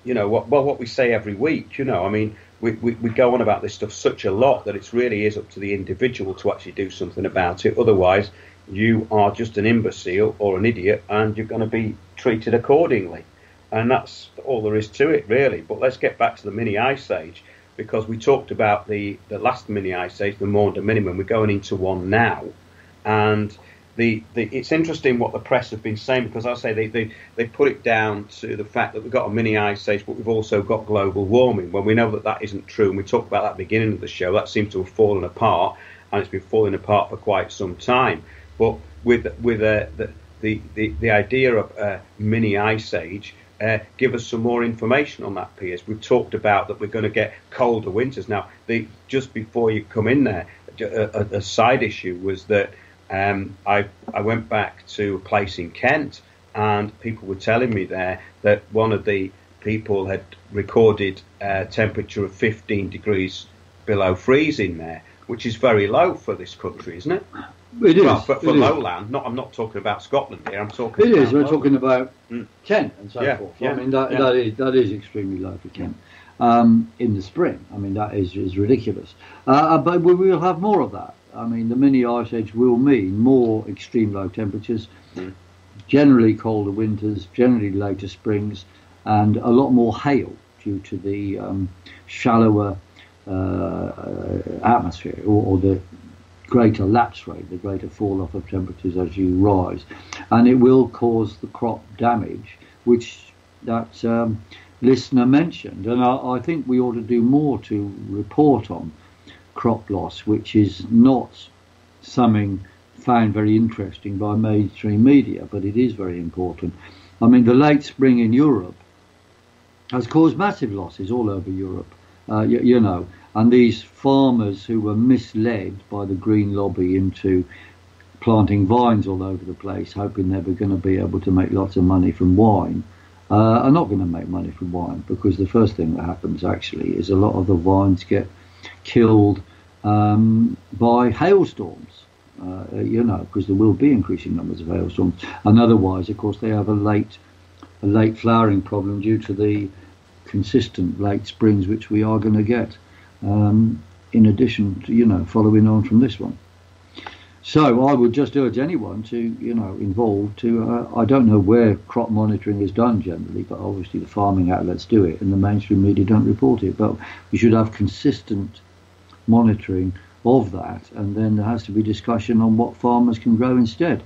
you know, what we say every week. You know, I mean, we go on about this stuff such a lot that it really is up to the individual to actually do something about it. Otherwise, you are just an imbecile or an idiot, and you're going to be treated accordingly. And that's all there is to it, really. But let's get back to the mini ice age, because we talked about the last mini ice age, the Maunder minimum. We're going into one now, and it's interesting what the press have been saying, because I say they put it down to the fact that we've got a mini ice age, but we've also got global warming. When we know that isn't true, and we talked about that at the beginning of the show, that seems to have fallen apart, and it's been falling apart for quite some time. But with the idea of a mini ice age, give us some more information on that, Piers. We've talked about that we're going to get colder winters. Now, just before you come in there, a side issue was that I went back to a place in Kent, and people were telling me there that one of the people had recorded a temperature of 15 degrees below freezing there, which is very low for this country, isn't it? It is. Well, for lowland, I'm not talking about Scotland here. I'm talking. It about is. We're lowland. talking about Kent and so forth. Yeah, I mean, that is extremely low for Kent in the spring. I mean, that is ridiculous. But we will have more of that. I mean, the mini ice age will mean more extreme low temperatures, generally colder winters, generally later springs, and a lot more hail due to the shallower atmosphere or the greater lapse rate, the greater fall off of temperatures as you rise, and it will cause the crop damage, which that listener mentioned. And I think we ought to do more to report on crop loss, which is not something found very interesting by mainstream media, but it is very important. I mean, the late spring in Europe has caused massive losses all over Europe, you know, and these farmers who were misled by the green lobby into planting vines all over the place, hoping they were going to be able to make lots of money from wine, are not going to make money from wine, because the first thing that happens actually is a lot of the vines get killed by hailstorms, you know, because there will be increasing numbers of hailstorms. And otherwise, of course, they have a late flowering problem due to the consistent late springs which we are going to get, in addition to, you know, following on from this one. So I would just urge anyone to, you know, involved to, I don't know where crop monitoring is done generally, but obviously the farming outlets do it and the mainstream media don't report it, but we should have consistent monitoring of that, and then there has to be discussion on what farmers can grow instead.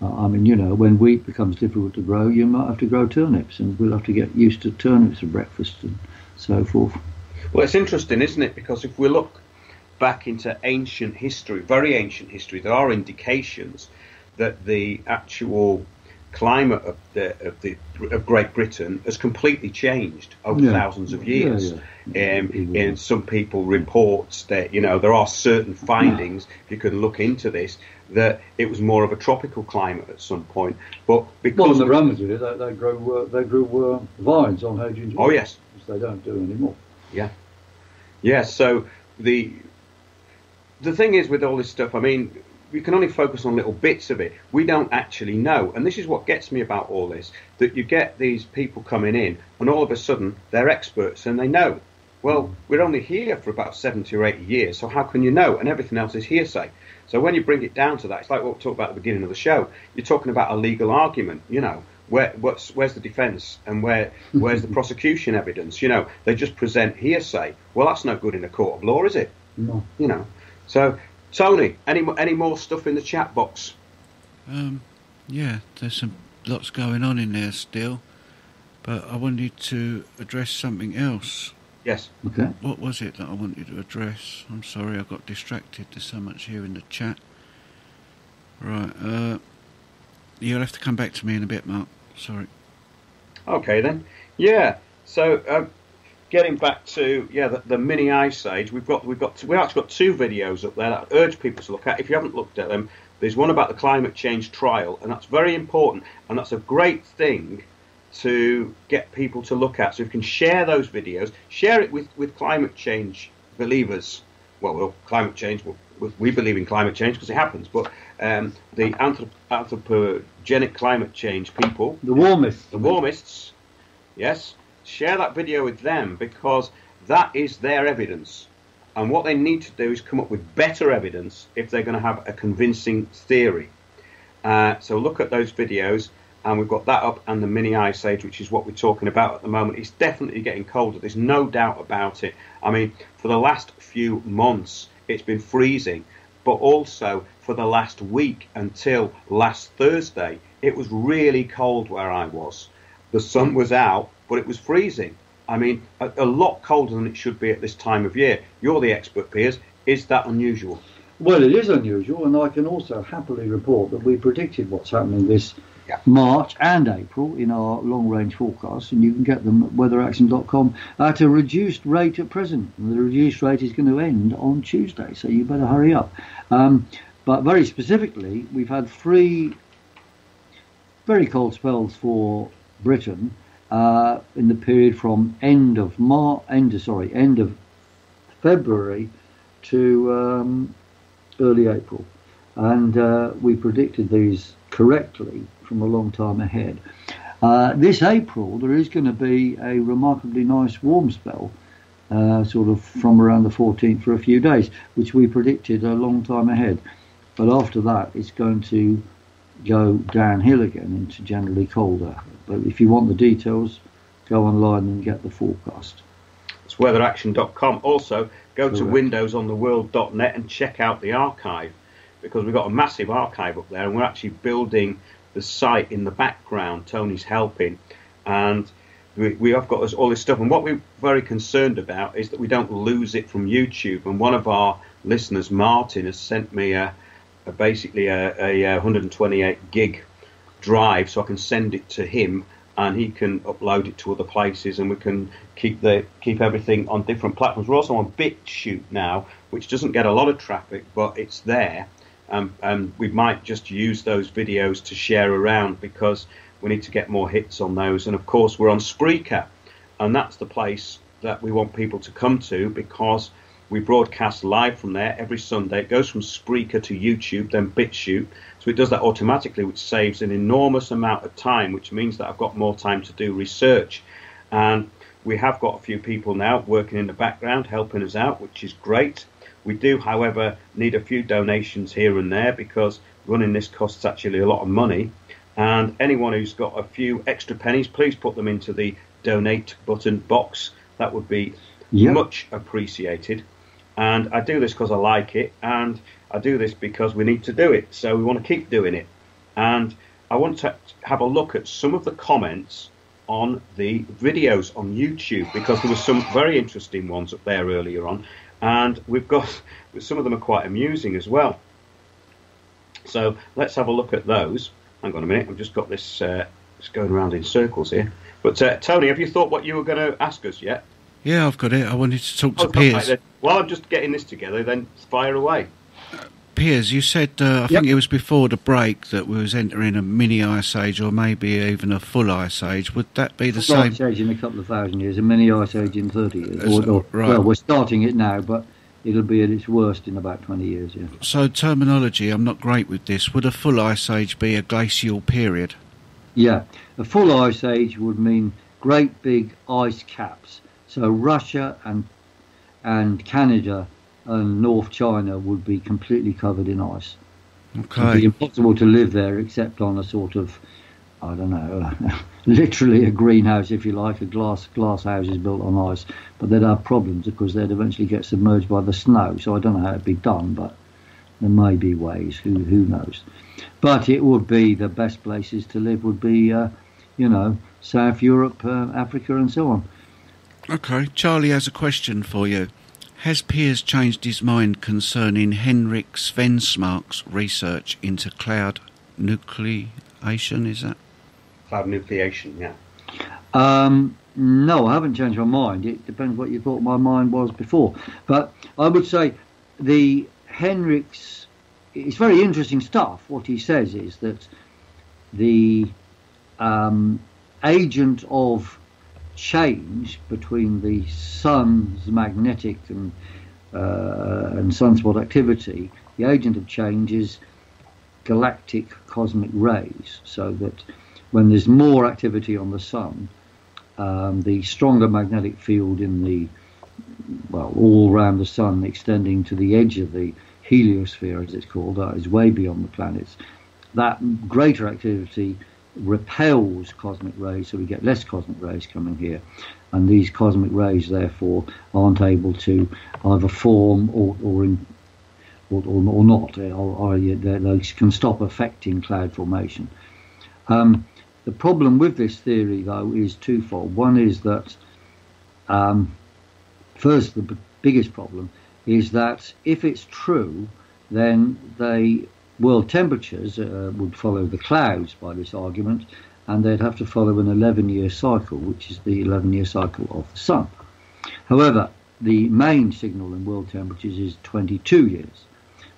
I mean, you know, when wheat becomes difficult to grow, you might have to grow turnips, and we'll have to get used to turnips for breakfast and so forth. Well, it's interesting, isn't it? Because if we look back into ancient history, very ancient history, there are indications that the actual climate of Great Britain has completely changed over thousands of years. And some people report that, you know, there are certain findings, if you can look into this, that it was more of a tropical climate at some point. But because the Romans did it, they grew vines on Hadrian's Wall. Oh yes, which they don't do anymore. Yeah. So the thing is with all this stuff, I mean, we can only focus on little bits of it. We don't actually know. And this is what gets me about all this, that you get these people coming in and all of a sudden they're experts and they know. Well, we're only here for about 70 or 80 years, so how can you know? And everything else is hearsay. So when you bring it down to that, it's like what we talked about at the beginning of the show. You're talking about a legal argument, you know. Where's the defence and where's the prosecution evidence? You know, they just present hearsay. Well, that's no good in a court of law, is it? No. You know. So, Tony, any more stuff in the chat box? Yeah, there's lots going on in there still, but I wanted to address something else. Yes. Okay. What was it that I wanted to address? I'm sorry, I got distracted. There's so much here in the chat. Right. You'll have to come back to me in a bit, Mark. Sorry. Okay then. Yeah. So getting back to the mini ice age, we actually got 2 videos up there that I urge people to look at. If you haven't looked at them, there's one about the climate change trial, and that's very important, and that's a great thing to get people to look at. So if you can share those videos, share it with climate change believers. Well, climate change. We believe in climate change because it happens, but the anthropogenic climate change people, the warmists, yes, share that video with them because that is their evidence, and what they need to do is come up with better evidence if they're going to have a convincing theory. So look at those videos, and we've got that up, and the mini ice age, which is what we're talking about at the moment. It's definitely getting colder. There's no doubt about it. I mean, for the last few months, it's been freezing, but also for the last week until last Thursday, it was really cold where I was. The sun was out, but it was freezing. I mean, a lot colder than it should be at this time of year. You're the expert, Piers. Is that unusual? Well, it is unusual, and I can also happily report that we predicted what's happening this March and April in our long-range forecasts, and you can get them at weatheraction.com at a reduced rate at present. And the reduced rate is going to end on Tuesday, so you better hurry up. But very specifically, we've had 3 very cold spells for Britain in the period from end of February to early April, and we predicted these correctly from a long time ahead. This April there is going to be a remarkably nice warm spell, sort of from around the 14th for a few days, which we predicted a long time ahead. But after that it's going to go downhill again into generally colder. But if you want the details, go online and get the forecast. It's weatheraction.com. Also, go to windowsontheworld.net and check out the archive, because we've got a massive archive up there, and we're actually building the site in the background. Tony's helping, and we have got all this stuff. And what we're very concerned about is that we don't lose it from YouTube. And one of our listeners, Martin, has sent me basically a 128 gig drive, so I can send it to him, and he can upload it to other places, and we can keep everything on different platforms. We're also on BitChute now, which doesn't get a lot of traffic, but it's there. And we might just use those videos to share around, because we need to get more hits on those. And of course we're on Spreaker, and that's the place that we want people to come to, because we broadcast live from there every Sunday. It goes from Spreaker to YouTube, then BitChute, so it does that automatically, which saves an enormous amount of time, which means that I've got more time to do research. And we have got a few people now working in the background helping us out, which is great. We do, however, need a few donations here and there, because running this costs actually a lot of money. And anyone who's got a few extra pennies, please put them into the donate button box. That would be much appreciated. And I do this because I like it, and I do this because we need to do it, so we want to keep doing it. And I want to have a look at some of the comments on the videos on YouTube, because there were some very interesting ones up there earlier on, and we've got some of them are quite amusing as well. So let's have a look at those. Hang on a minute, I've just got this just going around in circles here. But Tony, have you thought what you were going to ask us yet? Yeah, I've got it. I wanted to talk to Piers. While I'm just getting this together, then fire away. Piers, you said, I think it was before the break, that we was entering a mini ice age, or maybe even a full ice age. Would that be the same? Ice age in a couple of thousand years, a mini ice age in 30 years. Right. Well, we're starting it now, but it'll be at its worst in about 20 years, yeah. So terminology, I'm not great with this. Would a full ice age be a glacial period? Yeah, a full ice age would mean great big ice caps. So Russia and Canada and North China would be completely covered in ice. Okay. It would be impossible to live there except on a sort of, I don't know, literally a greenhouse, if you like, a glass house is built on ice. But they'd have problems because they'd eventually get submerged by the snow. So I don't know how it'd be done, but there may be ways. Who knows? But it would be the best places to live would be, South Europe, Africa, and so on. Okay, Charlie has a question for you. Has Piers changed his mind concerning Henrik Svensmark's research into cloud nucleation, is that? Cloud nucleation, yeah. No, I haven't changed my mind. It depends what you thought my mind was before. But I would say the Henrik's, it's very interesting stuff. What he says is that the agent of change between the sun's magnetic and sunspot activity, the agent of change is galactic cosmic rays, so that when there's more activity on the sun, the stronger magnetic field in the, all around the sun, extending to the edge of the heliosphere, as it's called, that is way beyond the planets, that greater activity repels cosmic rays, so we get less cosmic rays coming here, and these cosmic rays therefore aren't able to either form or not, or they can stop affecting cloud formation. The problem with this theory, though, is twofold. One is that first, the biggest problem is that if it's true, then world temperatures would follow the clouds by this argument, and they'd have to follow an 11-year cycle, which is the 11-year cycle of the sun. However, the main signal in world temperatures is 22 years,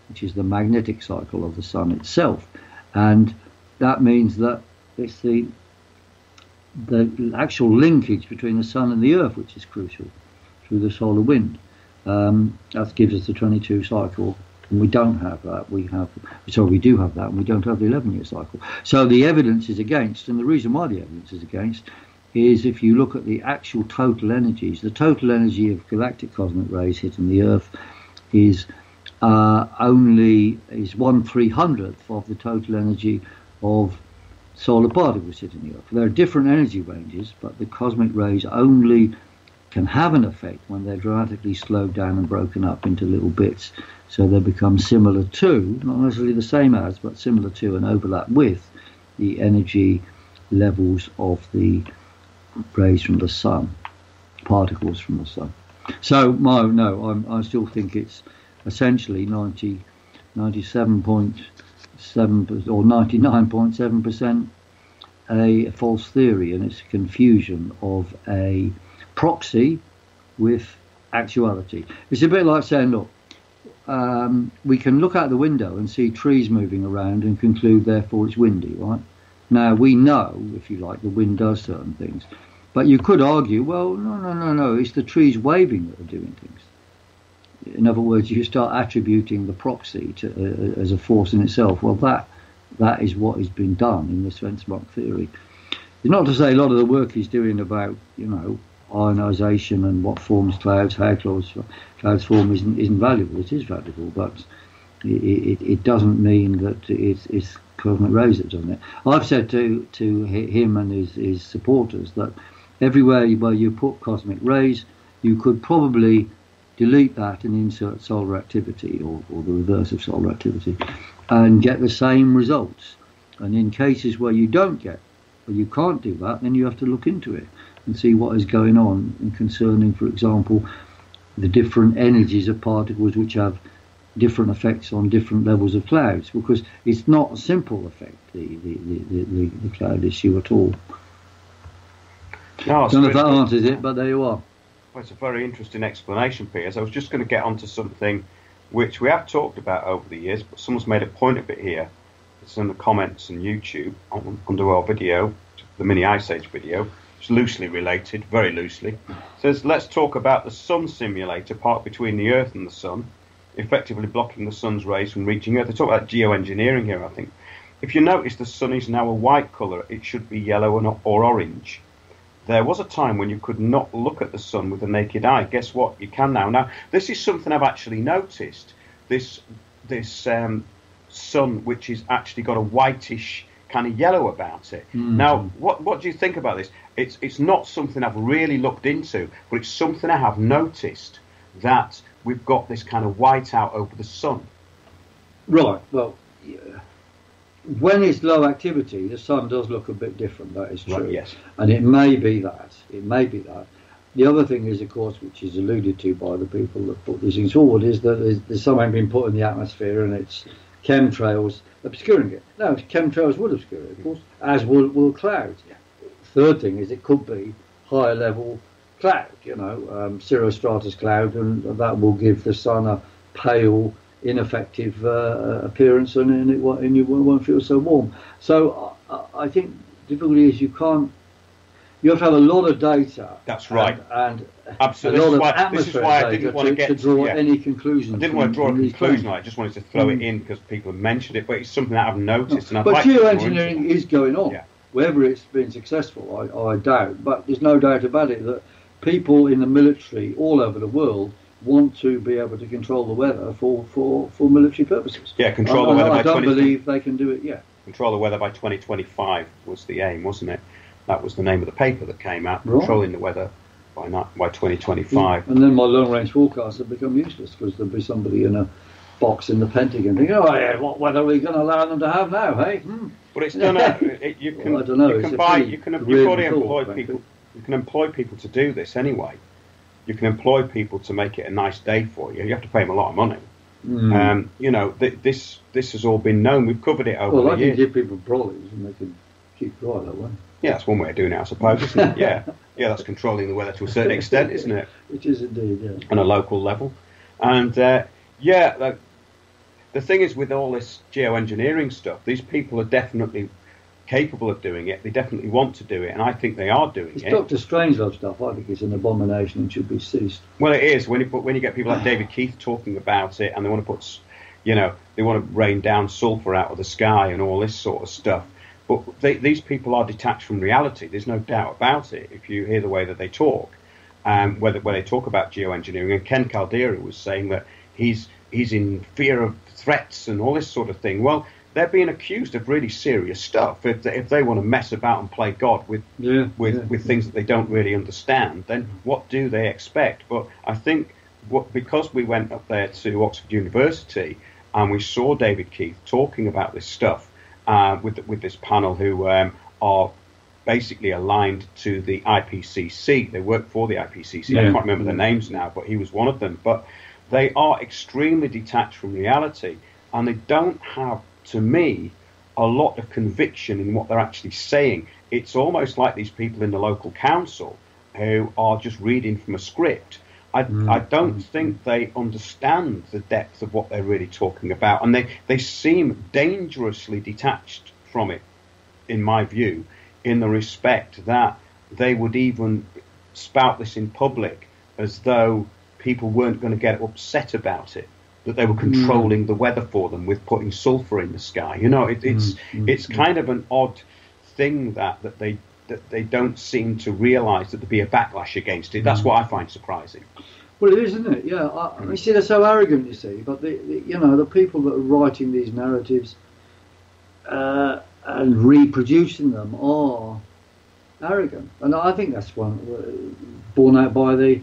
which is the magnetic cycle of the sun itself, and that means that it's the actual linkage between the sun and the earth which is crucial through the solar wind. That gives us the 22 cycle. And we don't have that. We do have that, and we don't have the 11-year cycle. So the evidence is against, and the reason why the evidence is against is if you look at the actual total energies, the total energy of galactic cosmic rays hitting the Earth is only 1/300th of the total energy of solar particles hitting the Earth. There are different energy ranges, but the cosmic rays only can have an effect when they're dramatically slowed down and broken up into little bits, so they become similar to, not necessarily the same as, but similar to and overlap with the energy levels of the rays from the sun, particles from the sun. So I still think it's essentially 97.7% or 99.7% a false theory, and it's a confusion of a proxy with actuality. It's a bit like saying, look, we can look out the window and see trees moving around and conclude therefore it's windy, right? Now we know, if you like, the wind does certain things, but you could argue, well, no, it's the trees waving that are doing things. In other words, you start attributing the proxy to as a force in itself. Well, that is what has been done in the Svensmark theory. It's not to say a lot of the work he's doing about, ionization and what forms clouds, how clouds form isn't valuable. It is valuable, but it doesn't mean that it's cosmic rays that doesn't it. I've said to him and his supporters that everywhere where you put cosmic rays, you could probably delete that and insert solar activity or the reverse of solar activity and get the same results. And in cases where you can't do that, then you have to look into it and see what is going on concerning, for example, the different energies of particles which have different effects on different levels of clouds, because it's not a simple effect, the cloud issue at all. No, I don't know if that answers it, but there you are. Well, it's a very interesting explanation, Piers. I was just going to get onto something which we have talked about over the years, but someone's made a point of it here. It's in the comments on YouTube under our video, the mini Ice Age video. It's loosely related, very loosely. It says, let's talk about the sun simulator, part between the Earth and the sun, effectively blocking the sun's rays from reaching Earth. They talk about geoengineering here, I think. If you notice, the sun is now a white colour. It should be yellow or orange. There was a time when you could not look at the sun with the naked eye. Guess what? You can now. Now, this is something I've actually noticed. This sun, which is actually got a whitish kind of yellow about it. Mm-hmm. Now, what do you think about this? It's not something I've really looked into, but it's something I have noticed, that we've got this kind of white out over the sun. Right. Well, yeah. When it's low activity, the sun does look a bit different. That is true. Right, yes. And it may be that. It may be that. The other thing is, of course, which is alluded to by the people that put these things forward, is that there's something being put in the atmosphere, and it's chemtrails obscuring it. No, chemtrails will obscure it, of course, as will clouds. Yeah. Third thing is, it could be higher level cloud, cirrostratus cloud, and that will give the sun a pale, ineffective appearance, and you won't feel so warm. So I think the difficulty is you have to have a lot of data. That's right. And absolutely. A lot of atmospheric this is why I didn't want to get to draw any conclusions. I didn't want to draw a conclusion. I just wanted to throw it in because people have mentioned it, but it's something that I've noticed. And but geoengineering is going on. Yeah. Whether it's been successful, I doubt. But there's no doubt about it that people in the military all over the world want to be able to control the weather for military purposes. Yeah, control the weather by 2025. I don't believe they can do it yet. Control the weather by 2025 was the aim, wasn't it? That was the name of the paper that came out, right. Controlling the weather by 2025. And then my long-range forecasts have become useless because there'll be somebody in a box in the Pentagon thinking, oh yeah, what weather are we going to allow them to have now, hey? But it's done. You can. Well, I don't know. You can employ people to do this anyway. You can employ people to make it a nice day for you. You have to pay them a lot of money. This has all been known. We've covered it over the years. Well, I can give people brollies and they can keep dry that way. Yeah, that's one way of doing it, I suppose, isn't it? Yeah, that's controlling the weather to a certain extent, isn't it? It is indeed, yeah. On a local level. And, the thing is with all this geoengineering stuff, these people are definitely capable of doing it. They definitely want to do it, and I think they are doing it. Dr. Strangelove stuff, I think, is an abomination and should be ceased. Well, it is. When you get people like David Keith talking about it, and they want to put, they want to rain down sulphur out of the sky and all this sort of stuff. But these people are detached from reality. There's no doubt about it. If you hear the way that they talk, where they talk about geoengineering, and Ken Caldera was saying that he's in fear of threats and all this sort of thing. Well, they're being accused of really serious stuff. If they want to mess about and play God with things that they don't really understand, then what do they expect? But I think because we went up there to Oxford University and we saw David Keith talking about this stuff with this panel who are basically aligned to the IPCC. They work for the IPCC. I can't remember their names now, but he was one of them. But they are extremely detached from reality, and they don't have, to me, a lot of conviction in what they're actually saying. It's almost like these people in the local council who are just reading from a script. I don't think they understand the depth of what they're really talking about, and they seem dangerously detached from it, in my view, in the respect that they would even spout this in public as though people weren't going to get upset about it, that they were controlling the weather for them with putting sulphur in the sky. It's kind of an odd thing that they don't seem to realise that there'd be a backlash against it. That's what I find surprising. Well, it is, isn't it? Yeah, I see they're so arrogant. You see, but the people that are writing these narratives and reproducing them are arrogant, and I think that's one borne out by the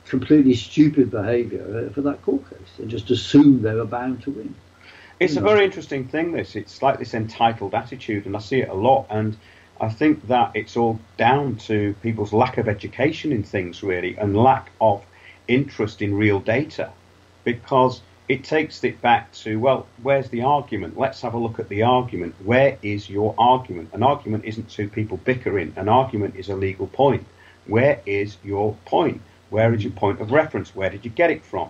completely stupid behaviour for that court case. They just assumed they were bound to win. It's a very interesting thing, this. It's like this entitled attitude, and I see it a lot, and I think that it's all down to people's lack of education in things, really, and lack of interest in real data, because it takes it back to, well, where's the argument? Let's have a look at the argument. Where is your argument? An argument isn't two people bickering. An argument is a legal point. Where is your point? Where is your point of reference? Where did you get it from?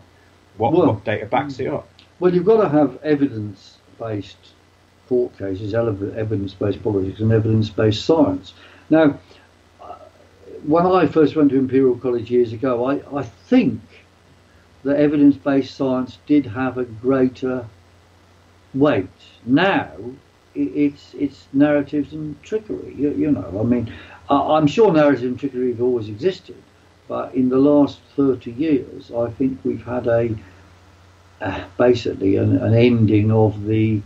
What data backs it up? Well, you've got to have evidence-based court cases, evidence-based politics, and evidence-based science. Now, when I first went to Imperial College years ago, I think that evidence-based science did have a greater weight. Now it's narratives and trickery. You know, I mean, I'm sure narrative and trickery have always existed, but in the last 30 years, I think we've had basically an ending of the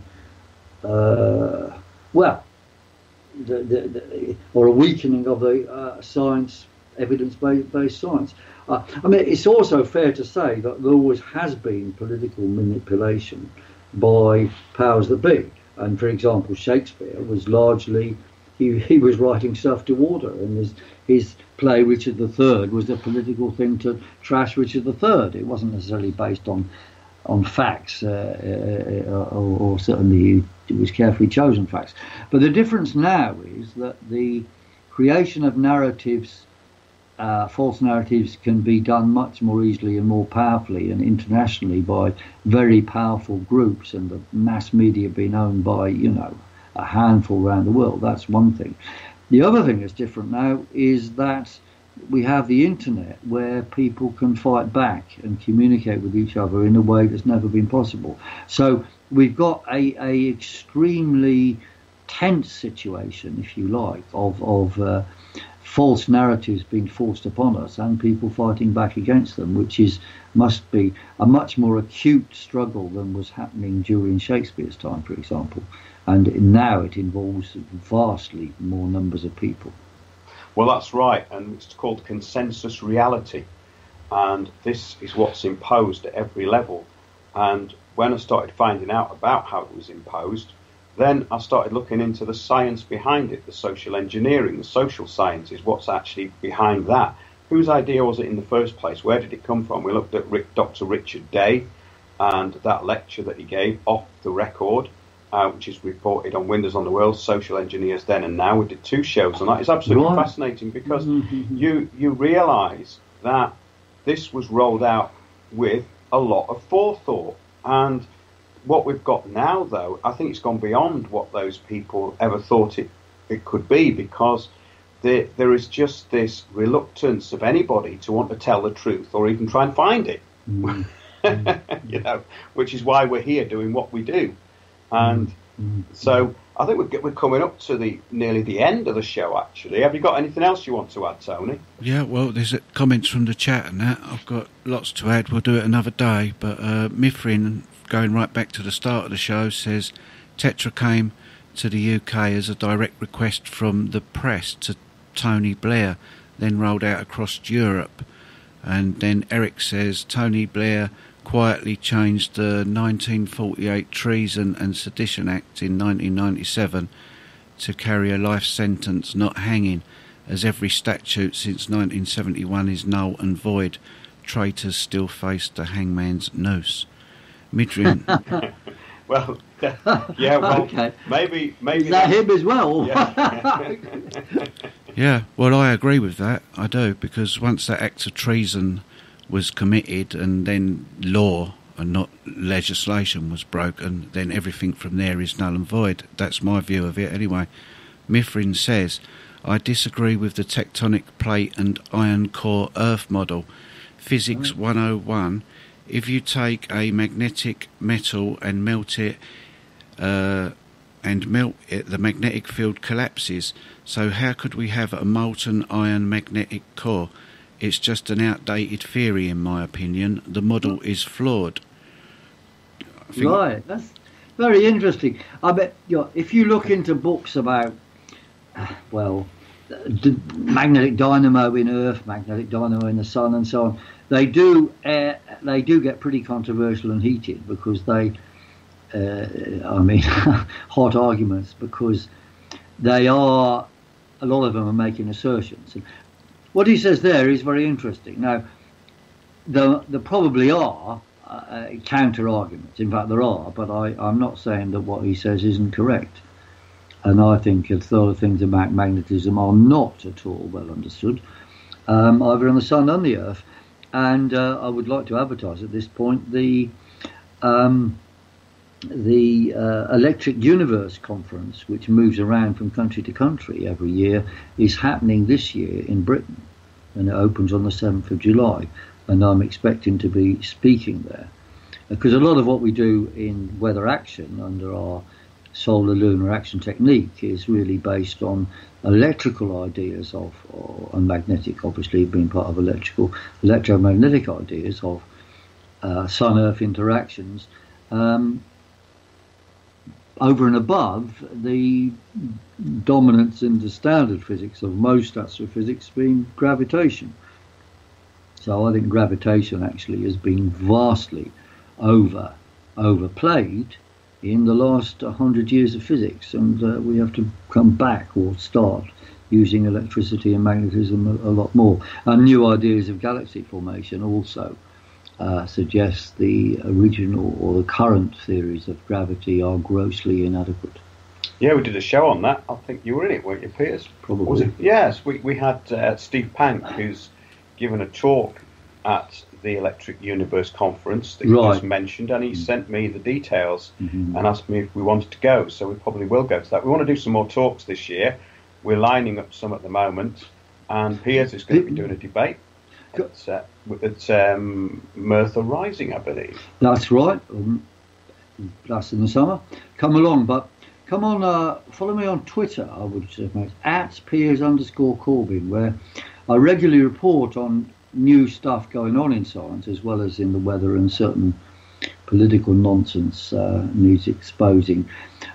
or a weakening of the science, evidence-based science. I mean, it's also fair to say that there always has been political manipulation by powers that be. And for example, Shakespeare was largely, he was writing stuff to order, and his play Richard III was a political thing to trash Richard III. It wasn't necessarily based on facts, or certainly it was carefully chosen facts. But the difference now is that the creation of narratives, false narratives, can be done much more easily and more powerfully and internationally by very powerful groups, and the mass media being owned by, you know, a handful around the world. That's one thing. The other thing that's different now is that we have the internet, where people can fight back and communicate with each other in a way that's never been possible. So we've got a extremely tense situation, if you like, of false narratives being forced upon us and people fighting back against them, which must be a much more acute struggle than was happening during Shakespeare's time, for example. And now it involves vastly more numbers of people. Well, that's right, and it's called consensus reality, and this is what's imposed at every level. And when I started finding out about how it was imposed, then I started looking into the science behind it, the social engineering, the social sciences, what's actually behind that. Whose idea was it in the first place? Where did it come from? We looked at Dr. Richard Day and that lecture that he gave off the record, which is reported on Windows on the World, Social Engineers Then and Now. We did 2 shows on that. It's absolutely fascinating, because you realise that this was rolled out with a lot of forethought. And what we've got now, though, I think it's gone beyond what those people ever thought it could be, because there is just this reluctance of anybody to want to tell the truth or even try and find it. You know, which is why we're here doing what we do. And so I think we're coming up to nearly the end of the show, actually. Have you got anything else you want to add, Tony? Yeah, well, there's comments from the chat and that. I've got lots to add. We'll do it another day. But Mithrin, going right back to the start of the show, says Tetra came to the UK as a direct request from the press to Tony Blair, then rolled out across Europe. And then Eric says Tony Blair quietly changed the 1948 Treason and Sedition Act in 1997 to carry a life sentence, not hanging, as every statute since 1971 is null and void. Traitors still face the hangman's noose. Midrin. Well, yeah, well, okay. maybe is that him as well? Yeah. Yeah, well, I agree with that. I do, because once that act of treason was committed and then law and not legislation was broken, then everything from there is null and void. That's my view of it anyway. Mithrin says, I disagree with the tectonic plate and iron core Earth model. Physics 101, if you take a magnetic metal and melt it, the magnetic field collapses. So how could we have a molten iron magnetic core? It's just an outdated theory, in my opinion. The model is flawed. Right, that's very interesting. I bet if you look into books about, magnetic dynamo in Earth, magnetic dynamo in the Sun, and so on, they do get pretty controversial and heated, because they, hot arguments, because a lot of them are making assertions. And what he says there is very interesting. Now, there probably are counter arguments. In fact, there are, but I'm not saying that what he says isn't correct. And I think a lot of things about magnetism are not at all well understood, either on the Sun and the Earth. And I would like to advertise at this point the the Electric Universe Conference, which moves around from country to country every year, is happening this year in Britain, and it opens on the 7th of July, and I'm expecting to be speaking there. Because a lot of what we do in weather action under our solar lunar action technique is really based on electrical ideas and magnetic, obviously being part of electromagnetic ideas of sun-earth interactions, over and above the dominance in the standard physics of most astrophysics being gravitation. So I think gravitation actually has been vastly overplayed in the last 100 years of physics, and we have to come back or start using electricity and magnetism a lot more. And new ideas of galaxy formation also suggest the original or the current theories of gravity are grossly inadequate. Yeah, we did a show on that. I think you were in it, weren't you, Piers? Probably. Was it? Yes, we had Steve Pank, who's given a talk at the Electric Universe Conference that you just mentioned, and he sent me the details and asked me if we wanted to go, so we probably will go to that. We want to do some more talks this year. We're lining up some at the moment, and Piers is going to be doing a debate. It's Merthyr Rising, I believe. That's right. That's in the summer. Come along, but come on, follow me on Twitter, I would say, at Piers_Corbyn, where I regularly report on new stuff going on in science, as well as in the weather and certain political nonsense needs exposing.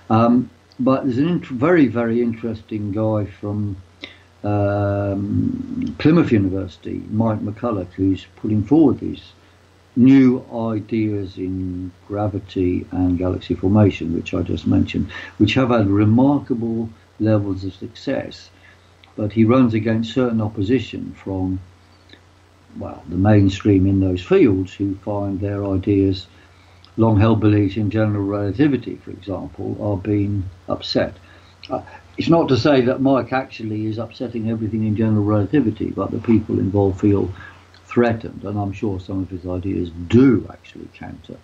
But there's a very, very interesting guy from Plymouth University, Mike McCulloch, who's putting forward these new ideas in gravity and galaxy formation, which I just mentioned, which have had remarkable levels of success. But he runs against certain opposition from, well, the mainstream in those fields, who find their ideas, long-held beliefs in general relativity, for example, are being upset. It's not to say that Mike actually is upsetting everything in general relativity, but the people involved feel threatened, and I'm sure some of his ideas do actually counter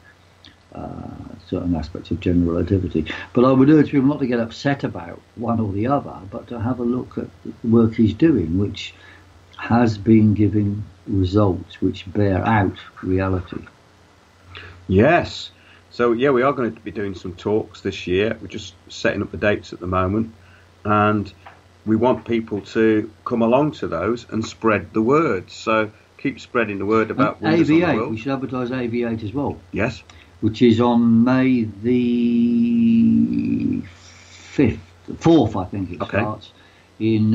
certain aspects of general relativity. But I would urge people not to get upset about one or the other, but to have a look at the work he's doing, which has been giving results which bear out reality. Yes. So, yeah, we are going to be doing some talks this year. We're just setting up the dates at the moment. And we want people to come along to those and spread the word. So keep spreading the word about wonders on the world. We should advertise AV8 as well. Yes. Which is on May the 4th, I think it starts, in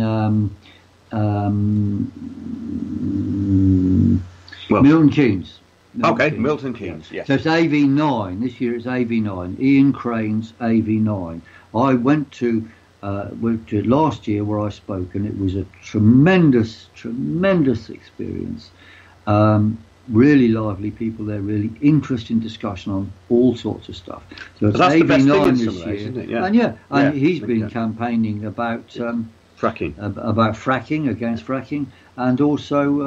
Milton Keynes. Milton Keynes, yes. So it's AV9. This year it's AV9. Ian Crane's AV9. I went to it last year where I spoke, and it was a tremendous experience. Really lively people there, really interesting discussion on all sorts of stuff. So it's AV9 this year. Isn't it? And he's been campaigning about fracking, against fracking, and also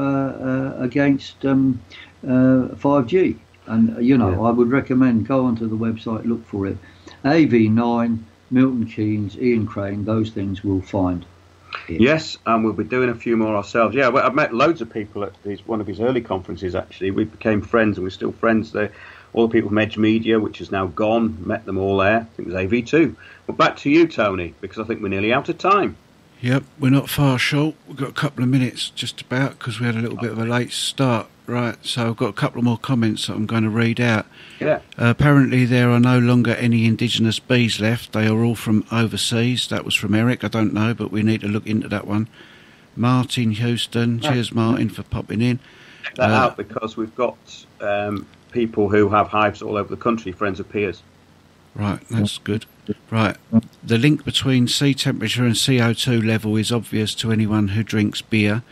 against 5G. And I would recommend go onto the website, look for it. AV9, Milton Keynes, Ian Crane, those things we'll find. Yes, and we'll be doing a few more ourselves. Yeah, I've met loads of people at one of his early conferences, actually. We became friends, and we're still friends there. All the people from Edge Media, which is now gone, met them all there. I think it was AV2. But back to you, Tony, because I think we're nearly out of time. Yep, we're not far short. We've got a couple of minutes just about, because we had a little bit of a late start. Right, so I've got a couple of more comments that I'm going to read out. Yeah. Apparently there are no longer any indigenous bees left. They are all from overseas. That was from Eric. I don't know, but we need to look into that one. Martin Houston. Cheers, Martin, for popping in. Check that out, because we've got people who have hives all over the country, friends of Piers. Right, that's good. Right, the link between sea temperature and CO2 level is obvious to anyone who drinks beer.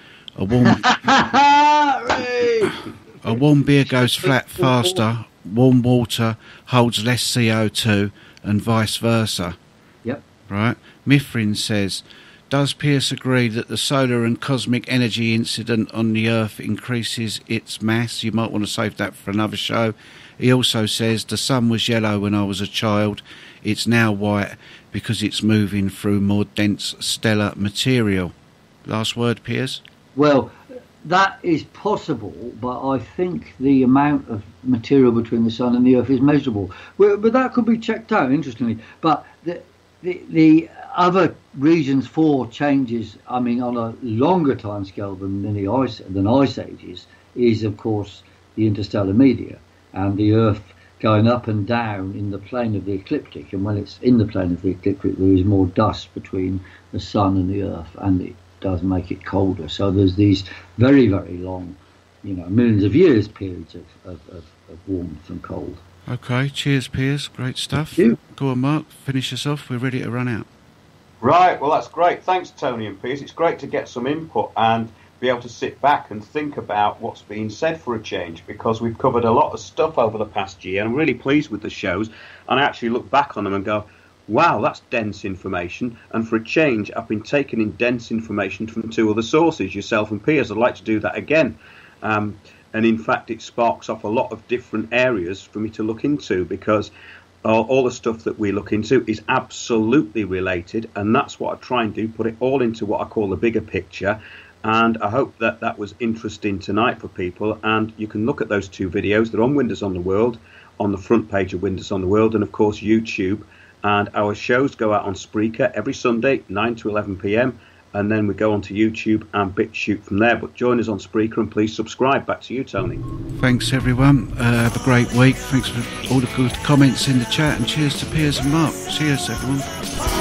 A warm beer goes flat faster, warm water holds less CO2, and vice versa. Yep. Right? Mithrin says, Does Pierce agree that the solar and cosmic energy incident on the Earth increases its mass? You might want to save that for another show. He also says the sun was yellow when I was a child. It's now white because it's moving through more dense stellar material. Last word, Piers? Well, that is possible, but I think the amount of material between the sun and the Earth is measurable. But that could be checked out, interestingly. But the other reasons for changes, I mean, on a longer time scale than ice ages, is, of course, the interstellar media and the Earth going up and down in the plane of the ecliptic. And when it's in the plane of the ecliptic, there is more dust between the sun and the Earth, and it does make it colder. So there's these very, very long, millions of years periods of warmth and cold. Okay, cheers, Piers. Great stuff. Thank you. Go on, Mark. Finish us off. We're ready to run out. Right, well, that's great. Thanks, Tony and Piers. It's great to get some input and be able to sit back and think about what's being said for a change, because we've covered a lot of stuff over the past year, and I'm really pleased with the shows, and I actually look back on them and go, wow, that's dense information, and for a change I've been taking in dense information from two other sources, yourself and Piers. I'd like to do that again, and in fact it sparks off a lot of different areas for me to look into, because all the stuff that we look into is absolutely related, and that's what I try and do, put it all into what I call the bigger picture. And I hope that that was interesting tonight for people. And you can look at those two videos. They're on Windows on the World, on the front page of Windows on the World, and of course YouTube. And our shows go out on Spreaker every Sunday, 9 to 11 p.m. And then we go onto YouTube and BitChute from there. But join us on Spreaker and please subscribe. Back to you, Tony. Thanks, everyone. Have a great week. Thanks for all the good comments in the chat. And cheers to Piers and Mark. Cheers, everyone.